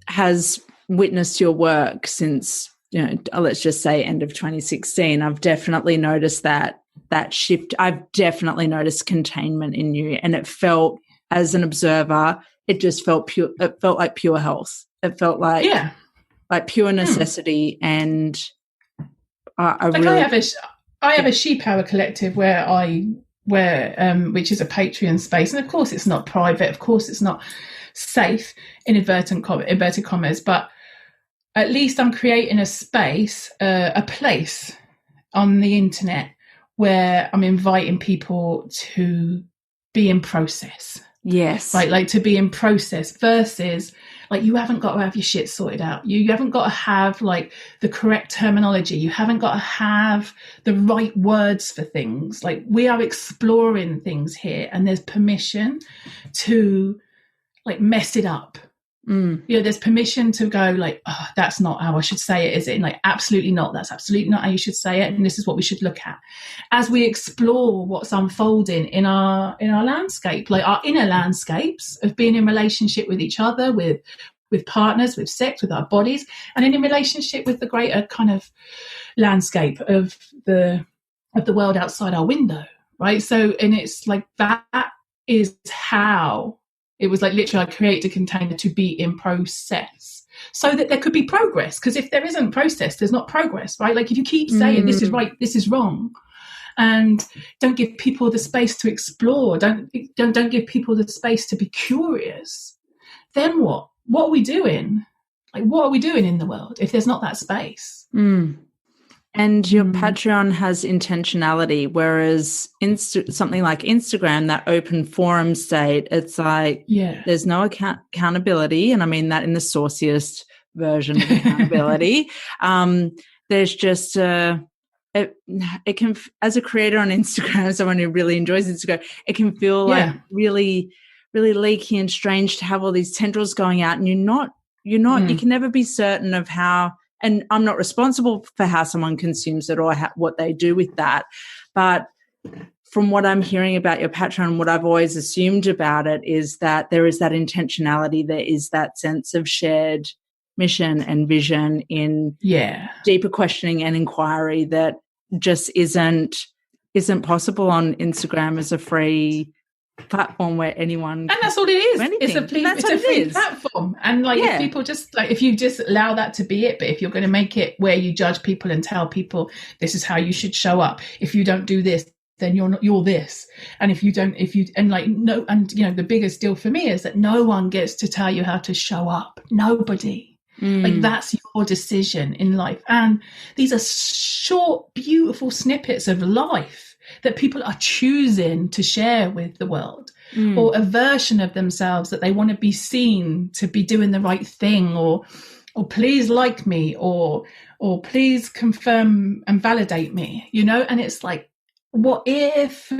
has witnessed your work since, you know, let's just say end of 2016, I've definitely noticed that shift. I've definitely noticed containment in you, and it felt, as an observer, it just felt pure. It felt like pure health. It felt like pure necessity. And I have a She Power collective where which is a Patreon space, and of course it's not private. Of course it's not safe in inverted commas, but at least I'm creating a space, a place on the internet where I'm inviting people to be in process. Yes. Right, like to be in process versus like you haven't got to have your shit sorted out. You haven't got to have like the correct terminology. You haven't got to have the right words for things. Like we are exploring things here, and there's permission to like mess it up. You know, there's permission to go like, oh, that's not how I should say it, is it? And like, absolutely not. That's absolutely not how you should say it. And this is what we should look at as we explore what's unfolding in our landscape, like our inner landscapes of being in relationship with each other, with partners, with sex, with our bodies, and in relationship with the greater kind of landscape of the world outside our window, right? So, and it's like that is how it was like literally I create a container to be in process so that there could be progress. Because if there isn't process, there's not progress, right? Like if you keep saying this is right, this is wrong, and don't give people the space to explore, don't give people the space to be curious, then what? What are we doing? Like what are we doing in the world if there's not that space? And your Patreon has intentionality, whereas something like Instagram, that open forum state, it's like there's no accountability, and I mean that in the sauciest version of accountability. There's just it can, as a creator on Instagram, someone who really enjoys Instagram, it can feel like really, really leaky and strange to have all these tendrils going out, and you can never be certain of how. And I'm not responsible for how someone consumes it or what they do with that. But from what I'm hearing about your Patreon, what I've always assumed about it is that there is that intentionality, there is that sense of shared mission and vision in deeper questioning and inquiry that just isn't possible on Instagram as a free platform where anyone, and that's all it is. It's a free platform, and like if people just like, if you just allow that to be it, but if you're going to make it where you judge people and tell people this is how you should show up, if you don't do this, then you're this, and the biggest deal for me is that no one gets to tell you how to show up. Nobody. Like that's your decision in life, and these are short, beautiful snippets of life that people are choosing to share with the world, or a version of themselves that they want to be seen to be doing the right thing, or please like me, or please confirm and validate me, you know? And it's like, what if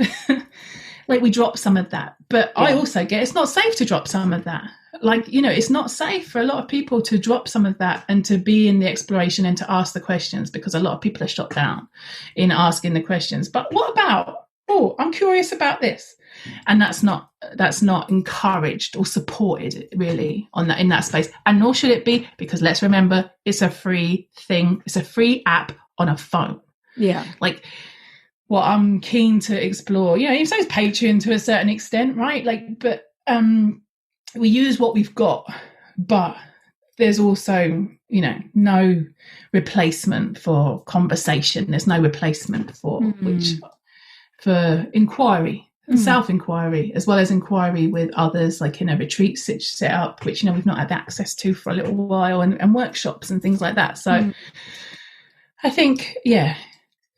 like we drop some of that? But I also get it's not safe to drop some of that. Like, you know, it's not safe for a lot of people to drop some of that and to be in the exploration and to ask the questions, because a lot of people are shut down in asking the questions. But what about oh, I'm curious about this. And that's not encouraged or supported really in that space. And nor should it be, because let's remember, it's a free thing. It's a free app on a phone. Yeah. Like, what I'm keen to explore, you say it's Patreon to a certain extent, right? Like, but we use what we've got, but there's also, no replacement for conversation. There's no replacement for inquiry and self-inquiry, as well as inquiry with others, like in a retreat set up, which we've not had access to for a little while, and workshops and things like that. So I think,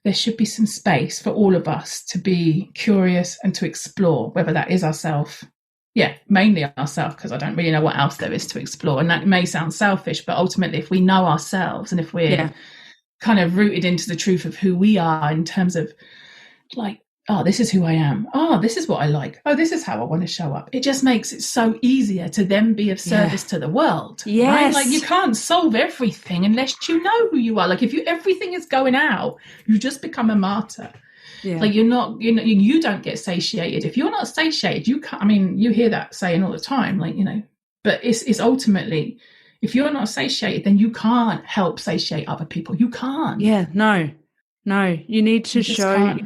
there should be some space for all of us to be curious and to explore, whether that is ourselves. Mainly ourselves, because I don't really know what else there is to explore. And that may sound selfish, but ultimately, if we know ourselves and if we're kind of rooted into the truth of who we are in terms of like, oh, this is who I am. Oh, this is what I like. Oh, this is how I want to show up. It just makes it so easier to then be of service to the world. Yes. Right? Like, you can't solve everything unless you know who you are. Like, if everything is going out, you just become a martyr. Yeah. Like, you don't get satiated. If you're not satiated, you can't. I mean, you hear that saying all the time, like, but it's ultimately, if you're not satiated, then you can't help satiate other people. You can't. Yeah, no, you need to show,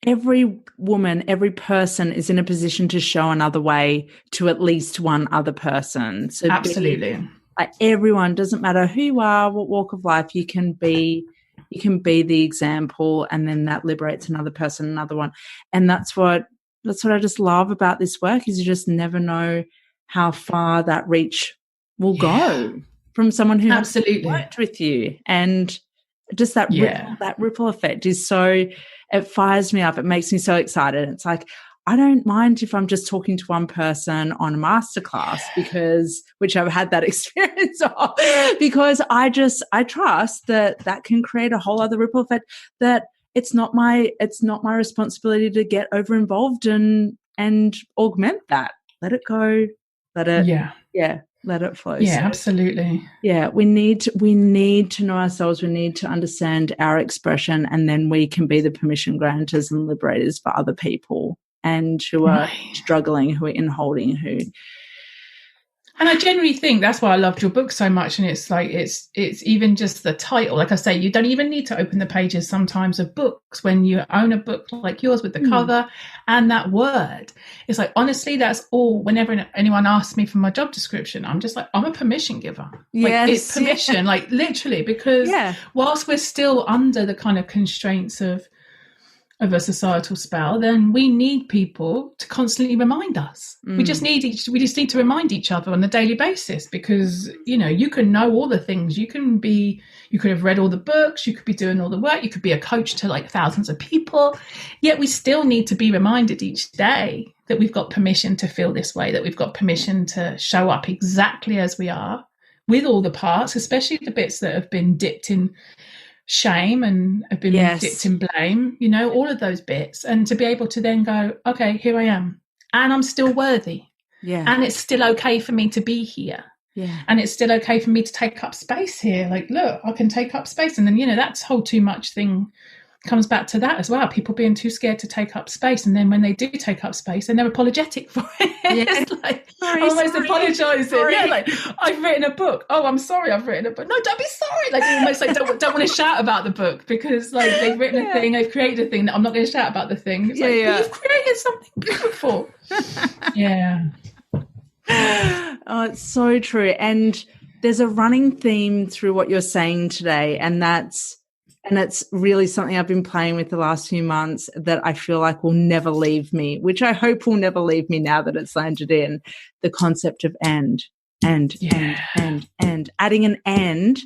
every woman, every person is in a position to show another way to at least one other person. So absolutely. Like, everyone, doesn't matter who you are, what walk of life, you can be the example, and then that liberates another person, another one. And that's what I just love about this work, is you just never know how far that reach will go from someone who absolutely has worked with you. And just that ripple effect is so, it fires me up. It makes me so excited. It's like, I don't mind if I'm just talking to one person on a masterclass, which I've had that experience of, because I trust that can create a whole other ripple effect, that it's not my responsibility to get over involved and augment that. Let it go. Let it flow. Yeah, so, absolutely. Yeah, we need to know ourselves. We need to understand our expression, and then we can be the permission granters and liberators for other people, and who are struggling, who are in holding, who. And I generally think that's why I loved your book so much. And it's like, it's even just the title. Like I say, you don't even need to open the pages sometimes of books when you own a book like yours, with the cover and that word. It's like, honestly, that's all. Whenever anyone asks me for my job description, I'm just like, I'm a permission giver. Like, it's permission, like literally, because whilst we're still under the kind of constraints of a societal spell, then we need people to constantly remind us. We just need to remind each other on a daily basis, because you can know all the things, you could have read all the books, you could be doing all the work, you could be a coach to like thousands of people, yet we still need to be reminded each day that we've got permission to feel this way, that we've got permission to show up exactly as we are, with all the parts, especially the bits that have been dipped in shame and have been dipped in blame, all of those bits, and to be able to then go, okay, here I am, and I'm still worthy, and it's still okay for me to be here, and it's still okay for me to take up space here. Like, look, I can take up space. And then that whole too much thing comes back to that as well, people being too scared to take up space, and then when they do take up space, then they're apologetic for it. It's like, almost apologising. Like, I've written a book, I'm sorry, I've written a book. No, don't be sorry. Like, almost like don't want to shout about the book, because like they've written a thing, they've created a thing, that I'm not going to shout about the thing. It's but you've created something beautiful. Oh, it's so true. And there's a running theme through what you're saying today, and it's really something I've been playing with the last few months, that I feel like will never leave me, which I hope will never leave me now that it's landed in, the concept of and, adding an and.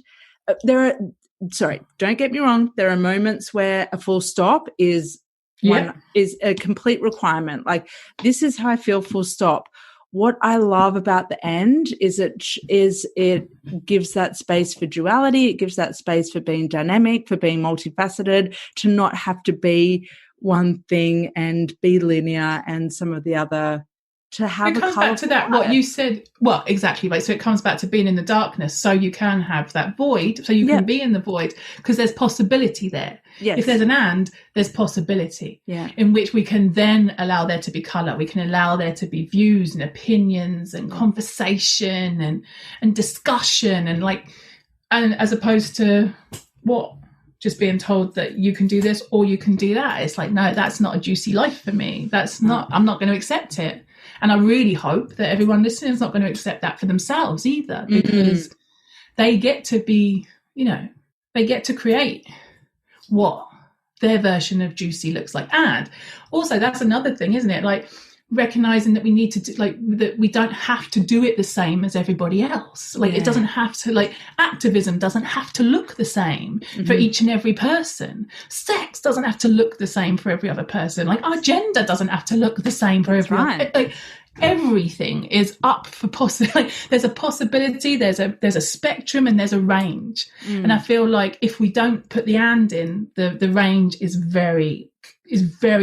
Don't get me wrong, there are moments where a full stop is a complete requirement. Like, this is how I feel, full stop. What I love about the end is it gives that space for duality. It gives that space for being dynamic, for being multifaceted, to not have to be one thing and be linear and some of the other to have it comes back to that, what you said. Well, exactly, right. So it comes back to being in the darkness, so you can have that void, so you can be in the void, because there's possibility there. Yes. If there's an and, there's possibility. In which we can then allow there to be colour. We can allow there to be views and opinions and conversation and discussion and as opposed to just being told that you can do this or you can do that. It's like, no, that's not a juicy life for me. I'm not going to accept it. And I really hope that everyone listening is not going to accept that for themselves either, because they get to be, they get to create what their version of juicy looks like. And also that's another thing, isn't it? Like recognizing that we need to do, that we don't have to do it the same as everybody else. It doesn't have to, activism doesn't have to look the same for each and every person. Sex doesn't have to look the same for every other person. Our gender doesn't have to look the same for everyone. Everything is up for possibility. There's a possibility, there's a spectrum, and there's a range. And I feel like if we don't put the and in, the range is very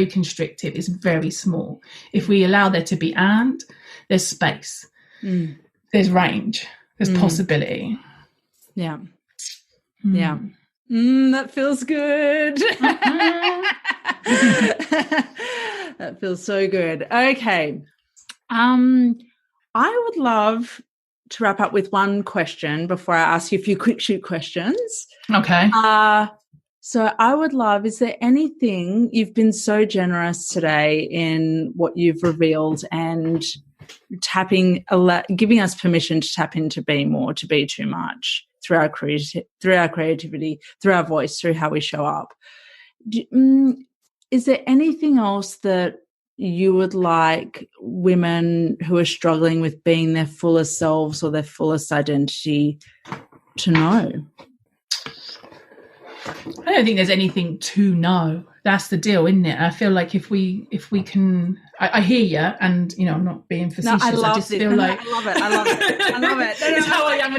constrictive, it's very small. If we allow there to be and, there's space, there's range, there's possibility. That feels good. That feels so good. Okay. I would love to wrap up with one question before I ask you a few quick shoot questions. Okay. So I would love, is there anything, you've been so generous today in what you've revealed and giving us permission to tap into be more, to be too much through our creativity, through our voice, through how we show up. Is there anything else that you would like women who are struggling with being their fullest selves or their fullest identity to know? I don't think there's anything to know. That's the deal, isn't it? I feel like if we can, I hear you, and I'm not being facetious. No, I just feel like I love it. It's how I am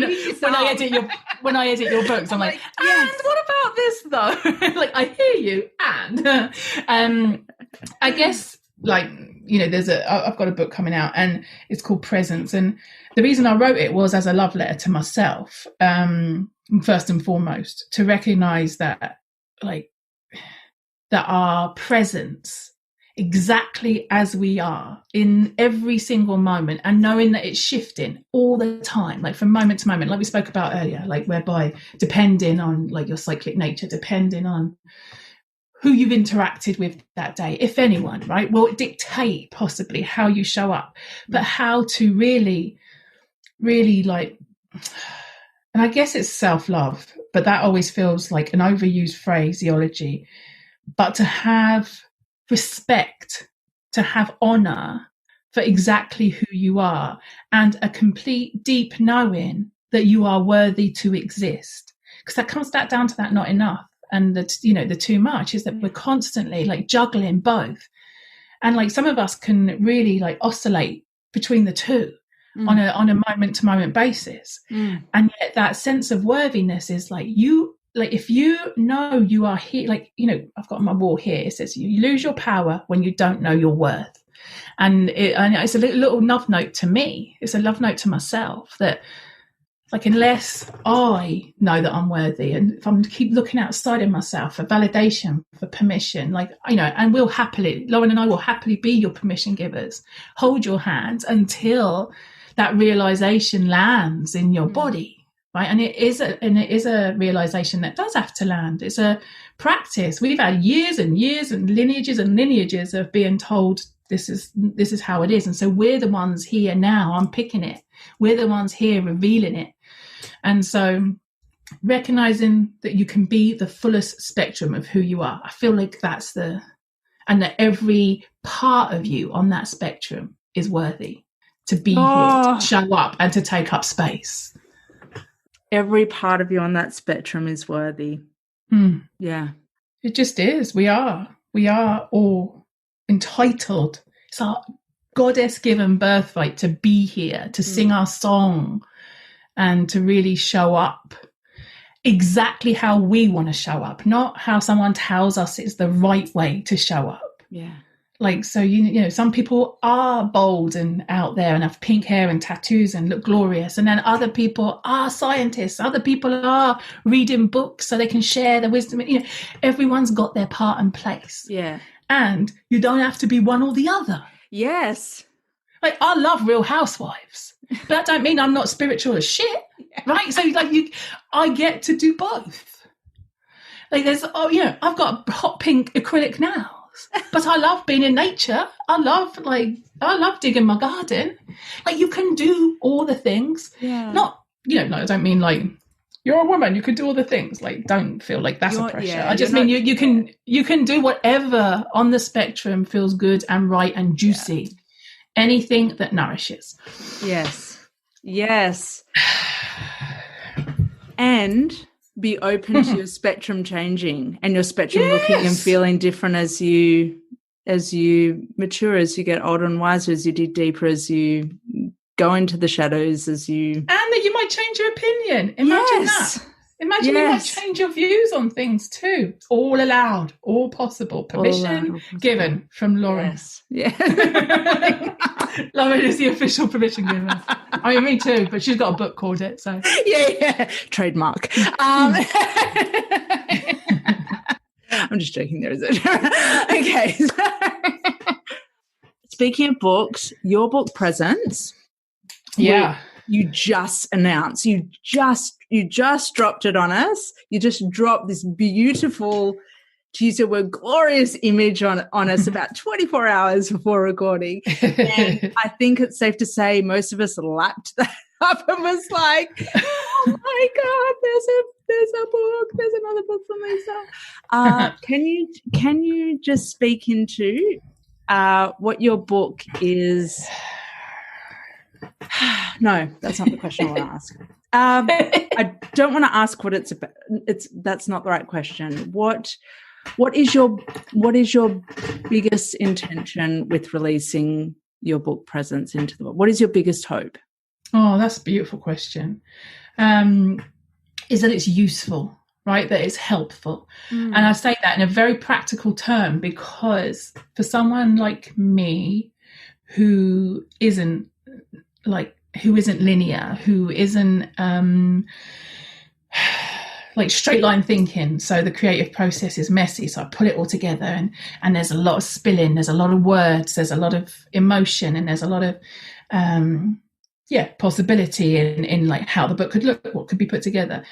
when I edit your books. I'm like, and what about this though? I hear you, and I guess I've got a book coming out, and it's called Presence, and the reason I wrote it was as a love letter to myself. First and foremost, to recognize that our presence exactly as we are in every single moment, and knowing that it's shifting all the time, from moment to moment, like we spoke about earlier, whereby depending on your cyclic nature, depending on who you've interacted with that day, if anyone, right, will dictate possibly how you show up, but how to really and I guess it's self-love, but that always feels like an overused phraseology. But to have respect, to have honor for exactly who you are, and a complete deep knowing that you are worthy to exist. Because that comes back down to that not enough. And the too much is that we're constantly juggling both. And some of us can really oscillate between the two. On a moment to moment basis, and yet that sense of worthiness is if you know you are here, I've got on my wall here, it says you lose your power when you don't know your worth, and it's a little love note to me. It's a love note to myself that unless I know that I'm worthy, and if I'm keep looking outside of myself for validation, for permission, and Lauren and I will happily be your permission givers, hold your hands until that realization lands in your body, right? And it is a realization that does have to land. It's a practice. We've had years and years and lineages of being told this is how it is, and so we're the ones here now unpicking it. We're the ones here revealing it, and so recognizing that you can be the fullest spectrum of who you are. I feel like and that every part of you on that spectrum is worthy to be here, to show up, and to take up space. Every part of you on that spectrum is worthy. Yeah. It just is. We are all entitled. It's our goddess-given birthright to be here, to sing our song, and to really show up exactly how we want to show up, not how someone tells us it's the right way to show up. Yeah. Like, so, you know, some people are bold and out there and have pink hair and tattoos and look glorious. And then other people are scientists. Other people are reading books so they can share their wisdom. You know, everyone's got their part and place. Yeah. And you don't have to be one or the other. Yes. Like, I love Real Housewives, but that don't mean I'm not spiritual as shit, right? So, like, I get to do both. Like, you know, I've got hot pink acrylic nails, but I love being in nature. I love digging my garden. Like, you can do all the things. Yeah. Not, you know, no, I don't mean like, you're a woman, you can do all the things. Like, don't feel like that's a pressure. Yeah, I just mean you can do whatever on the spectrum feels good and right and juicy. Yeah. Anything that nourishes. Yes. Yes. And be open to your spectrum changing and your spectrum looking and feeling different as you mature, as you get older and wiser, as you dig deeper, as you go into the shadows, as you... And that you might change your opinion. Imagine that. Imagine you might change your views on things too. All allowed, all possible. Permission given from Lauren. Yes. Yeah. Lauren is the official permission giver. I mean, me too, but she's got a book called it. So yeah. Trademark. I'm just joking there, is it? Okay. Speaking of books, your book Presence. Yeah. You just announced. You just dropped it on us. You just dropped this beautiful, to use the word, glorious image on us about 24 hours before recording. And I think it's safe to say most of us lapped that up and was like, oh my God, there's a book. There's another book from Lisa. Can you just speak into what your book is? No, that's not the question I want to ask. I don't want to ask what it's about. That's not the right question. What is your biggest intention with releasing your book Presence into the world? What is your biggest hope? Oh, that's a beautiful question. Is that it's useful, right? That it's helpful. And I say that in a very practical term because for someone like me who isn't linear, who isn't like straight line thinking, so the creative process is messy, so I put it all together and there's a lot of spilling, there's a lot of words, there's a lot of emotion, and there's a lot of possibility in like how the book could look, what could be put together.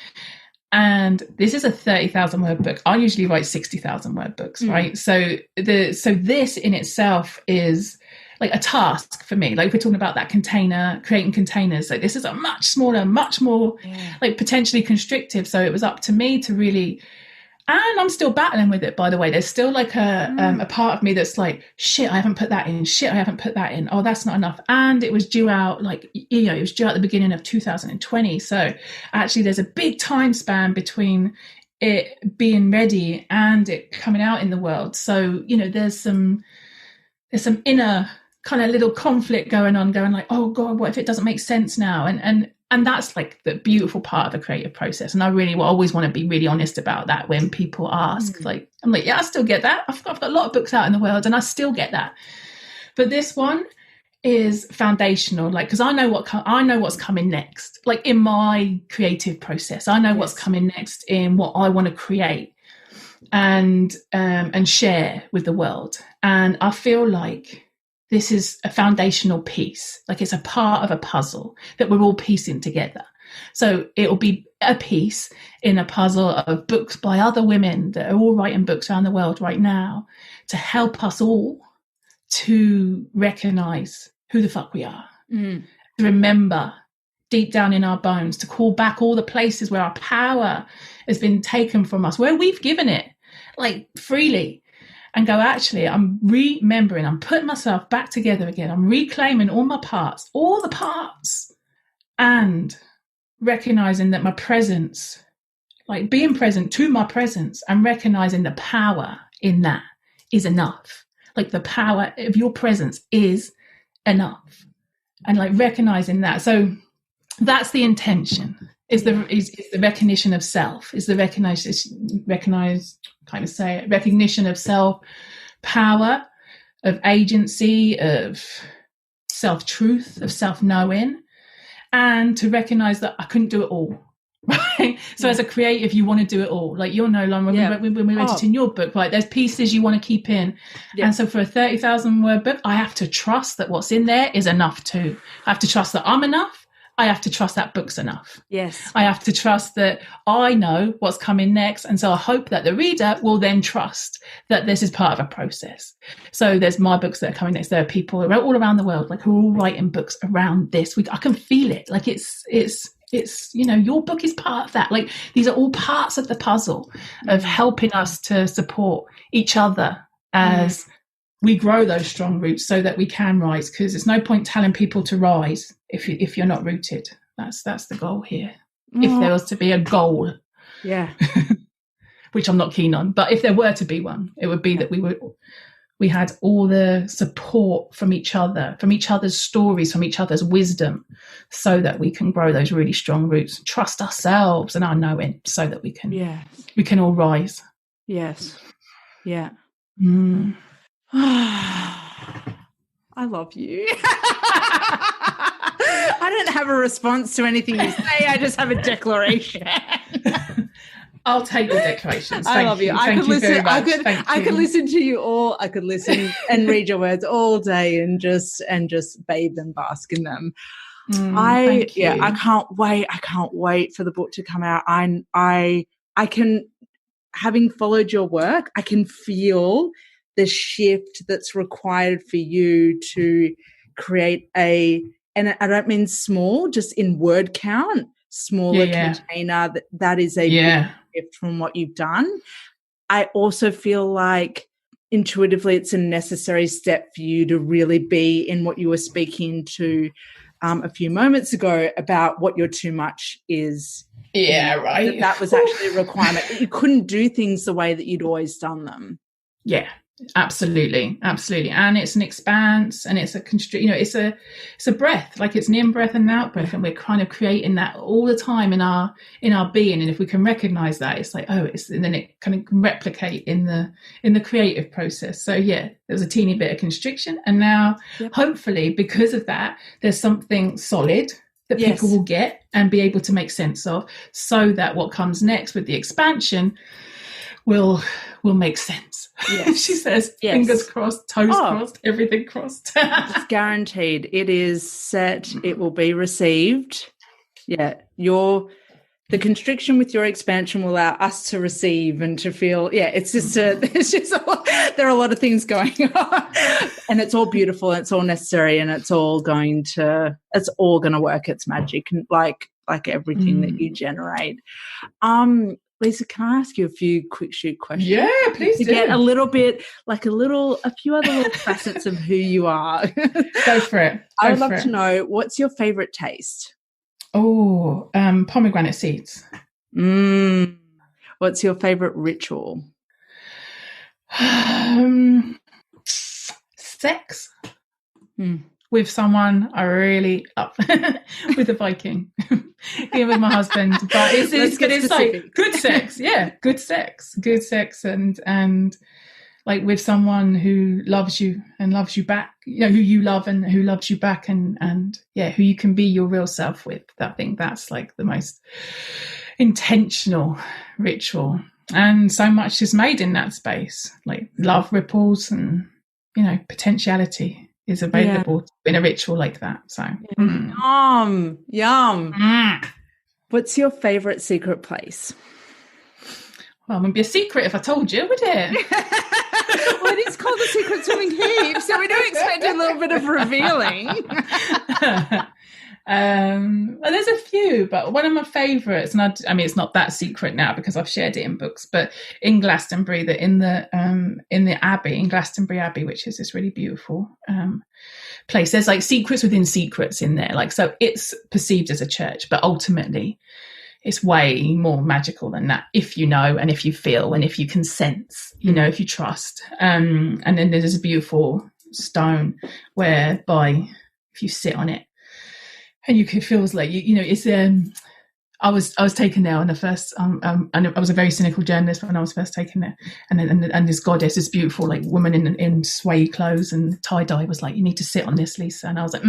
And this is a 30,000 word book. I usually write 60,000 word books, right? So this in itself is like a task for me. Like, if we're talking about that container, creating containers, like this is a much smaller, much more like potentially constrictive. So it was up to me to really, and I'm still battling with it, by the way. There's still like a part of me that's like, shit, I haven't put that in. Shit, I haven't put that in. Oh, that's not enough. And it was due out, like, you know, it was due out at the beginning of 2020. So actually there's a big time span between it being ready and it coming out in the world. So, you know, there's some inner kind of little conflict going like, oh God, what if it doesn't make sense now? And that's like the beautiful part of the creative process. And I really always want to be really honest about that when people ask. Like, I'm like, yeah, I still get that. I've got a lot of books out in the world and I still get that. But this one is foundational, like, because I know what's coming next. Like, in my creative process, I know what's coming next in what I want to create and share with the world. And I feel like this is a foundational piece, like it's a part of a puzzle that we're all piecing together. So it'll be a piece in a puzzle of books by other women that are all writing books around the world right now to help us all to recognize who the fuck we are, to remember deep down in our bones, to call back all the places where our power has been taken from us, where we've given it like freely. And go, actually, I'm remembering, I'm putting myself back together again. I'm reclaiming all the parts, and recognizing that my presence, like being present to my presence and recognizing the power in that is enough. Like, the power of your presence is enough. And like recognizing that. So that's the intention. Is the recognition of self, is the recognition of self, power, agency, of self-truth, of self-knowing, and to recognize that I couldn't do it all. Right. So as a creative, you want to do it all. Like you're no longer, when we read it in your book, right, there's pieces you want to keep in. And so for a 30,000 word book, I have to trust that what's in there is enough too. I have to trust that I'm enough. I have to trust that book's enough. Yes. I have to trust that I know what's coming next. And so I hope that the reader will then trust that this is part of a process. So there's my books that are coming next. There are people all around the world, like, who are all writing books around this. I can feel it. Like it's, your book is part of that. Like these are all parts of the puzzle of helping us to support each other as we grow those strong roots so that we can rise, because there's no point telling people to rise if you're not rooted. That's the goal here. If there was to be a goal, which I'm not keen on, but if there were to be one, it would be that we had all the support from each other, from each other's stories, from each other's wisdom, so that we can grow those really strong roots, trust ourselves and our knowing, so that we can all rise. Yes. Yeah. I love you. I don't have a response to anything you say. I just have a declaration. I'll take the declarations. I love you. I could listen. I could listen to you all. I could listen and read your words all day and just bathe and bask in them. I can't wait. I can't wait for the book to come out. I can, having followed your work, I can feel the shift that's required for you to create and I don't mean small, just in word count, smaller container. That is a big shift from what you've done. I also feel like intuitively it's a necessary step for you to really be in what you were speaking to a few moments ago about what your too much is. Yeah, right. That was actually a requirement. You couldn't do things the way that you'd always done them. Yeah. Absolutely. And it's an expanse, and it's a it's a breath, like it's an in-breath and an out-breath, and we're kind of creating that all the time in our being. And if we can recognize that, it's like, and then it kind of can replicate in the creative process. So there was a teeny bit of constriction, and now hopefully because of that, there's something solid that people will get and be able to make sense of, so that what comes next with the expansion will make sense. Yes. She says, fingers crossed, toes crossed, everything crossed. It's guaranteed. It is set. It will be received. Yeah. The constriction with your expansion will allow us to receive and to feel. Yeah. It's just there are a lot of things going on, and it's all beautiful. And it's all necessary, and it's all going to work. It's magic, and like everything that you generate. Lisa, can I ask you a few quick shoot questions? Yeah, please do. To get a few other little facets of who you are. Go for it. I would love to know, what's your favorite taste? Oh, pomegranate seeds. What's your favorite ritual? Sex. With someone I really love, with a Viking, here with my husband. But it's like good sex, good sex, and like with someone who loves you and loves you back, who you love and who loves you back, and who you can be your real self with. I think that's like the most intentional ritual, and so much is made in that space, like love ripples and potentiality is available in a ritual like that. So yum. What's your favorite secret place? Well, it wouldn't be a secret if I told you, would it? Well, it is called the Secret Swimming Heap, so we do expect a little bit of revealing. Well, there's a few, but one of my favourites, and I mean, it's not that secret now because I've shared it in books, but in Glastonbury, in the Abbey, in Glastonbury Abbey, which is this really beautiful place, there's like secrets within secrets in there. Like, so it's perceived as a church, but ultimately it's way more magical than that, if you know, and if you feel, and if you can sense, if you trust. And then there's a beautiful stone whereby if you sit on it, and you can feel like, it's I was taken there on the first, and I was a very cynical journalist when I was first taken there, and this goddess, this beautiful like woman in suede clothes and tie dye, was like, "You need to sit on this, Lisa," and I was like,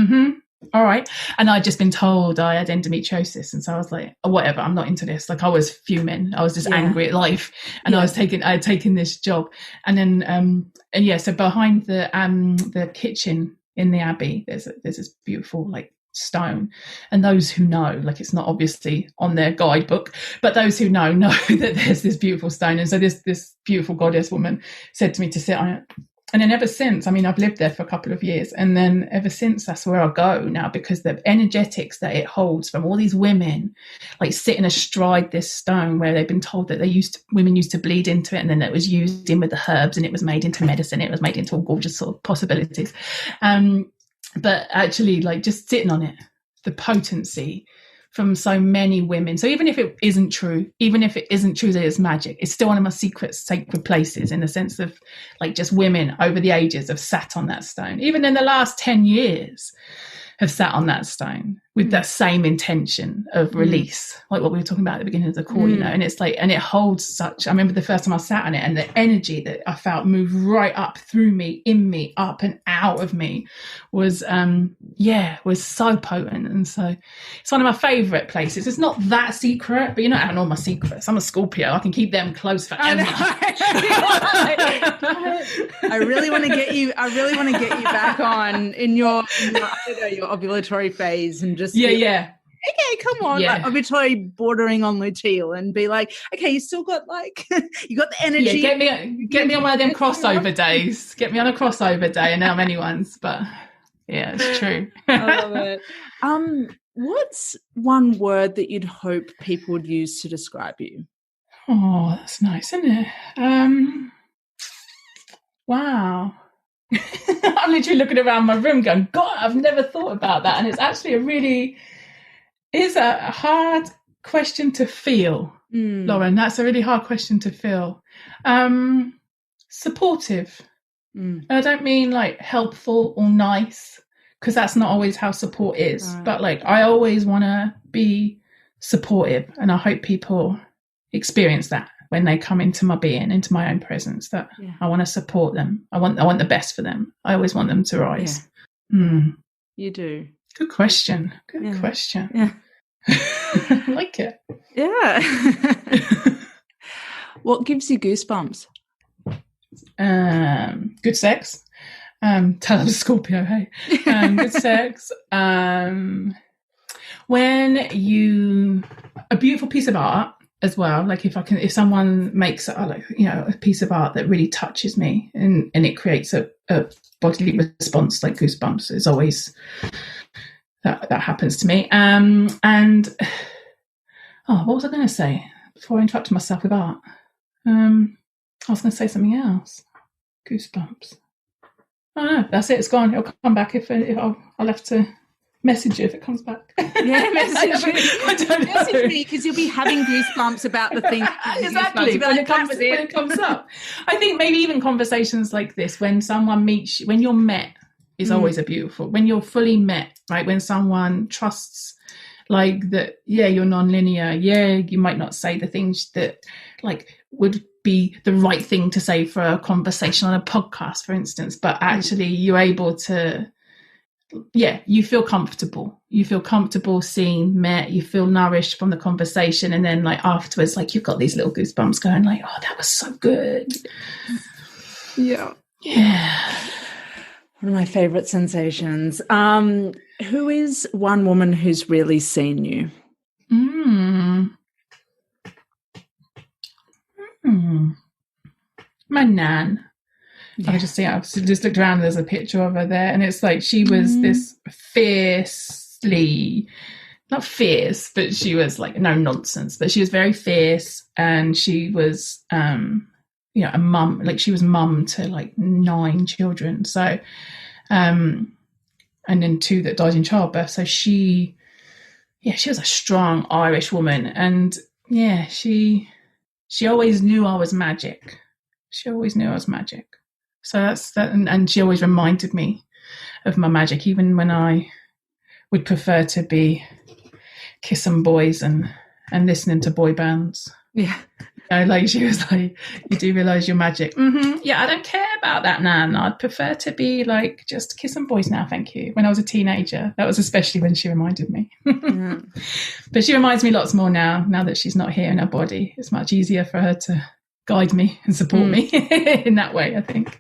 all right. And I'd just been told I had endometriosis, and so I was like, oh, whatever, I'm not into this. Like, I was fuming, I was just angry at life, and I had taken this job, and then so behind the kitchen in the abbey, there's this beautiful like stone, and those who know, like, it's not obviously on their guidebook, but those who know that there's this beautiful stone, and so this beautiful goddess woman said to me to sit on it. And then ever since, I mean, I've lived there for a couple of years, and then ever since, that's where I go now, because the energetics that it holds from all these women, like sitting astride this stone, where they've been told that women used to bleed into it, and then it was used in with the herbs, and it was made into medicine, it was made into all gorgeous sort of possibilities. But actually, like, just sitting on it, the potency from so many women. So even if it isn't true that it's magic, it's still one of my sacred places, in the sense of like just women over the ages have sat on that stone. Even in the last 10 years have sat on that stone with that same intention of release, like what we were talking about at the beginning of the call, you know. And it's like, and it holds such, I remember the first time I sat on it, and the energy that I felt move right up through me, in me, up and out of me was so potent. And so it's one of my favorite places. It's not that secret, but you're not having all my secrets. I'm a Scorpio, I can keep them close forever. I really want to get you back on in your ovulatory phase, and just okay, come on, like, ovulatory bordering on luteal, and be like, okay, you still got like you got the energy. Get me on one of them crossover days. Get me on a crossover day, and now many ones, but yeah, it's true. I love it. What's one word that you'd hope people would use to describe you? Oh, that's nice, isn't it? Wow. I'm literally looking around my room going, God, I've never thought about that. And it's actually it's a hard question to feel, Lauren. That's a really hard question to feel. Supportive. I don't mean like helpful or nice, because that's not always how support is. Right. But like, I always want to be supportive, and I hope people experience that when they come into my being, into my own presence, that I want to support them. I want the best for them. I always want them to rise. You do. Good question. Good question. Yeah. I like it. Yeah. What gives you goosebumps? Good sex. Tell I'm a Scorpio, hey. Good sex. When a beautiful piece of art as well, like if someone makes a piece of art that really touches me, and it creates a bodily response, like goosebumps, is always that happens to me. And what was I going to say before I interrupted myself with art? I was going to say something else. Goosebumps. Oh no, that's it. It's gone. It'll come back if I'll have to message you if it comes back. Yeah, message me. I don't know. Message me, because you'll be having goosebumps about the thing. Exactly. When it comes up. I think maybe even conversations like this, when someone meets you, when you're met, is always a beautiful. When you're fully met, right? When someone trusts, like, that, you're non-linear. You might not say the things that like would be the right thing to say for a conversation on a podcast, for instance, but actually you're able to, you feel comfortable. You feel comfortable seeing, met, you feel nourished from the conversation, and then like afterwards, like you've got these little goosebumps going, like, oh, that was so good. Yeah. One of my favorite sensations. Who is one woman who's really seen you? My nan. I just looked around, there's a picture of her there, and it's like she was this fiercely, not fierce, but she was like no nonsense, but she was very fierce, and she was a mum, like she was mum to like 9 children, so and then 2 that died in childbirth. So she was a strong Irish woman, and she always knew I was magic. She always knew I was magic. So that's that, and she always reminded me of my magic, even when I would prefer to be kissing boys and and listening to boy bands. Yeah. Like she was like, you do realise you're magic. Mm-hmm. Yeah, I don't care about that, Nan. I'd prefer to be like just kissing boys now, thank you. When I was a teenager, that was especially when she reminded me. Yeah. But she reminds me lots more now that she's not here in her body. It's much easier for her to guide me and support me in that way, I think.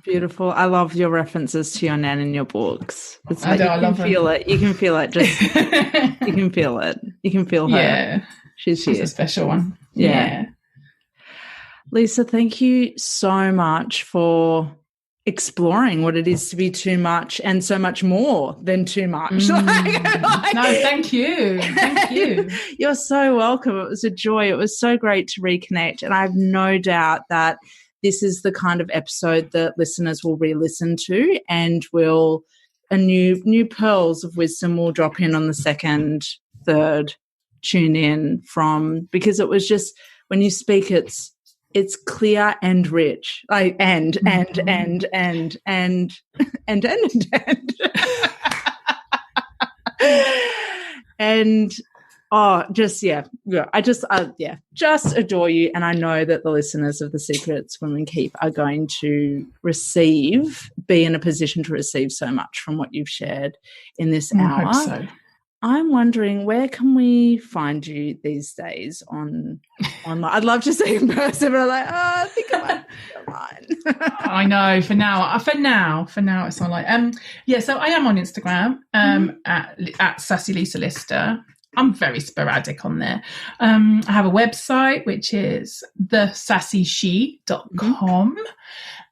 Beautiful. I love your references to your nan in your books. It's like I love feel it. You can feel it. Just you can feel it. You can feel her. Yeah. She's a special one. Yeah. Lisa, thank you so much for exploring what it is to be too much and so much more than too much. No, thank you. Thank you. You're so welcome. It was a joy. It was so great to reconnect. And I have no doubt that this is the kind of episode that listeners will re-listen to, and new pearls of wisdom will drop in on the second, third tune in from, because it was just, when you speak, it's clear and rich, like and I just adore you, and I know that the listeners of The Secrets Women Keep are going to be in a position to receive so much from what you've shared in this hour. I hope so. I'm wondering, where can we find you these days online? I'd love to see in person, but I'm like, I think I might be online. I know. For now, it's online. So I am on Instagram at Sassy Lisa Lister. I'm very sporadic on there. I have a website, which is thesassyshe.com.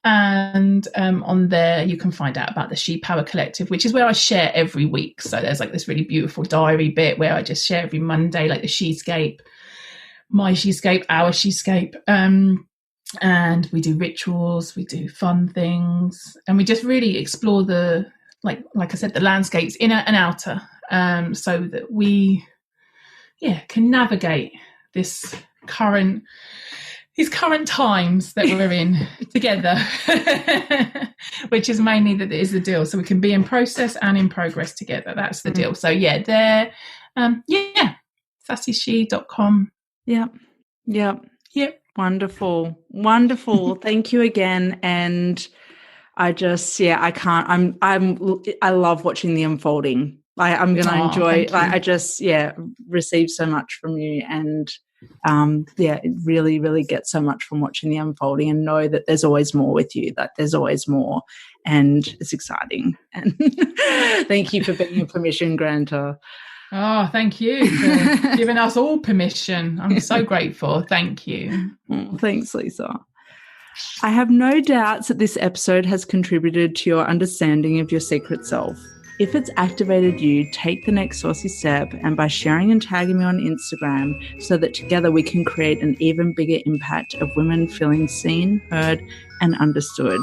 And on there you can find out about the She Power Collective, which is where I share every week. So there's like this really beautiful diary bit where I just share every Monday, like the Shescape, my Shescape, our Shescape. And we do rituals, we do fun things, and we just really explore the, like I said, the landscapes, inner and outer, so that we can navigate these current times that we're in together, which is mainly that is the deal. So we can be in process and in progress together. That's the deal. So sassyshe.com. Yep. Wonderful. Thank you again. And I just, I love watching the unfolding. I'm going to enjoy, I just, receive so much from you, and really, really get so much from watching the unfolding, and know that there's always more with you, that there's always more, and it's exciting. And thank you for being a permission granter. Oh, thank you for giving us all permission. I'm so grateful. Thank you. Oh, thanks, Lisa. I have no doubts that this episode has contributed to your understanding of your secret self. If it's activated you, take the next saucy step, and by sharing and tagging me on Instagram, so that together we can create an even bigger impact of women feeling seen, heard, and understood.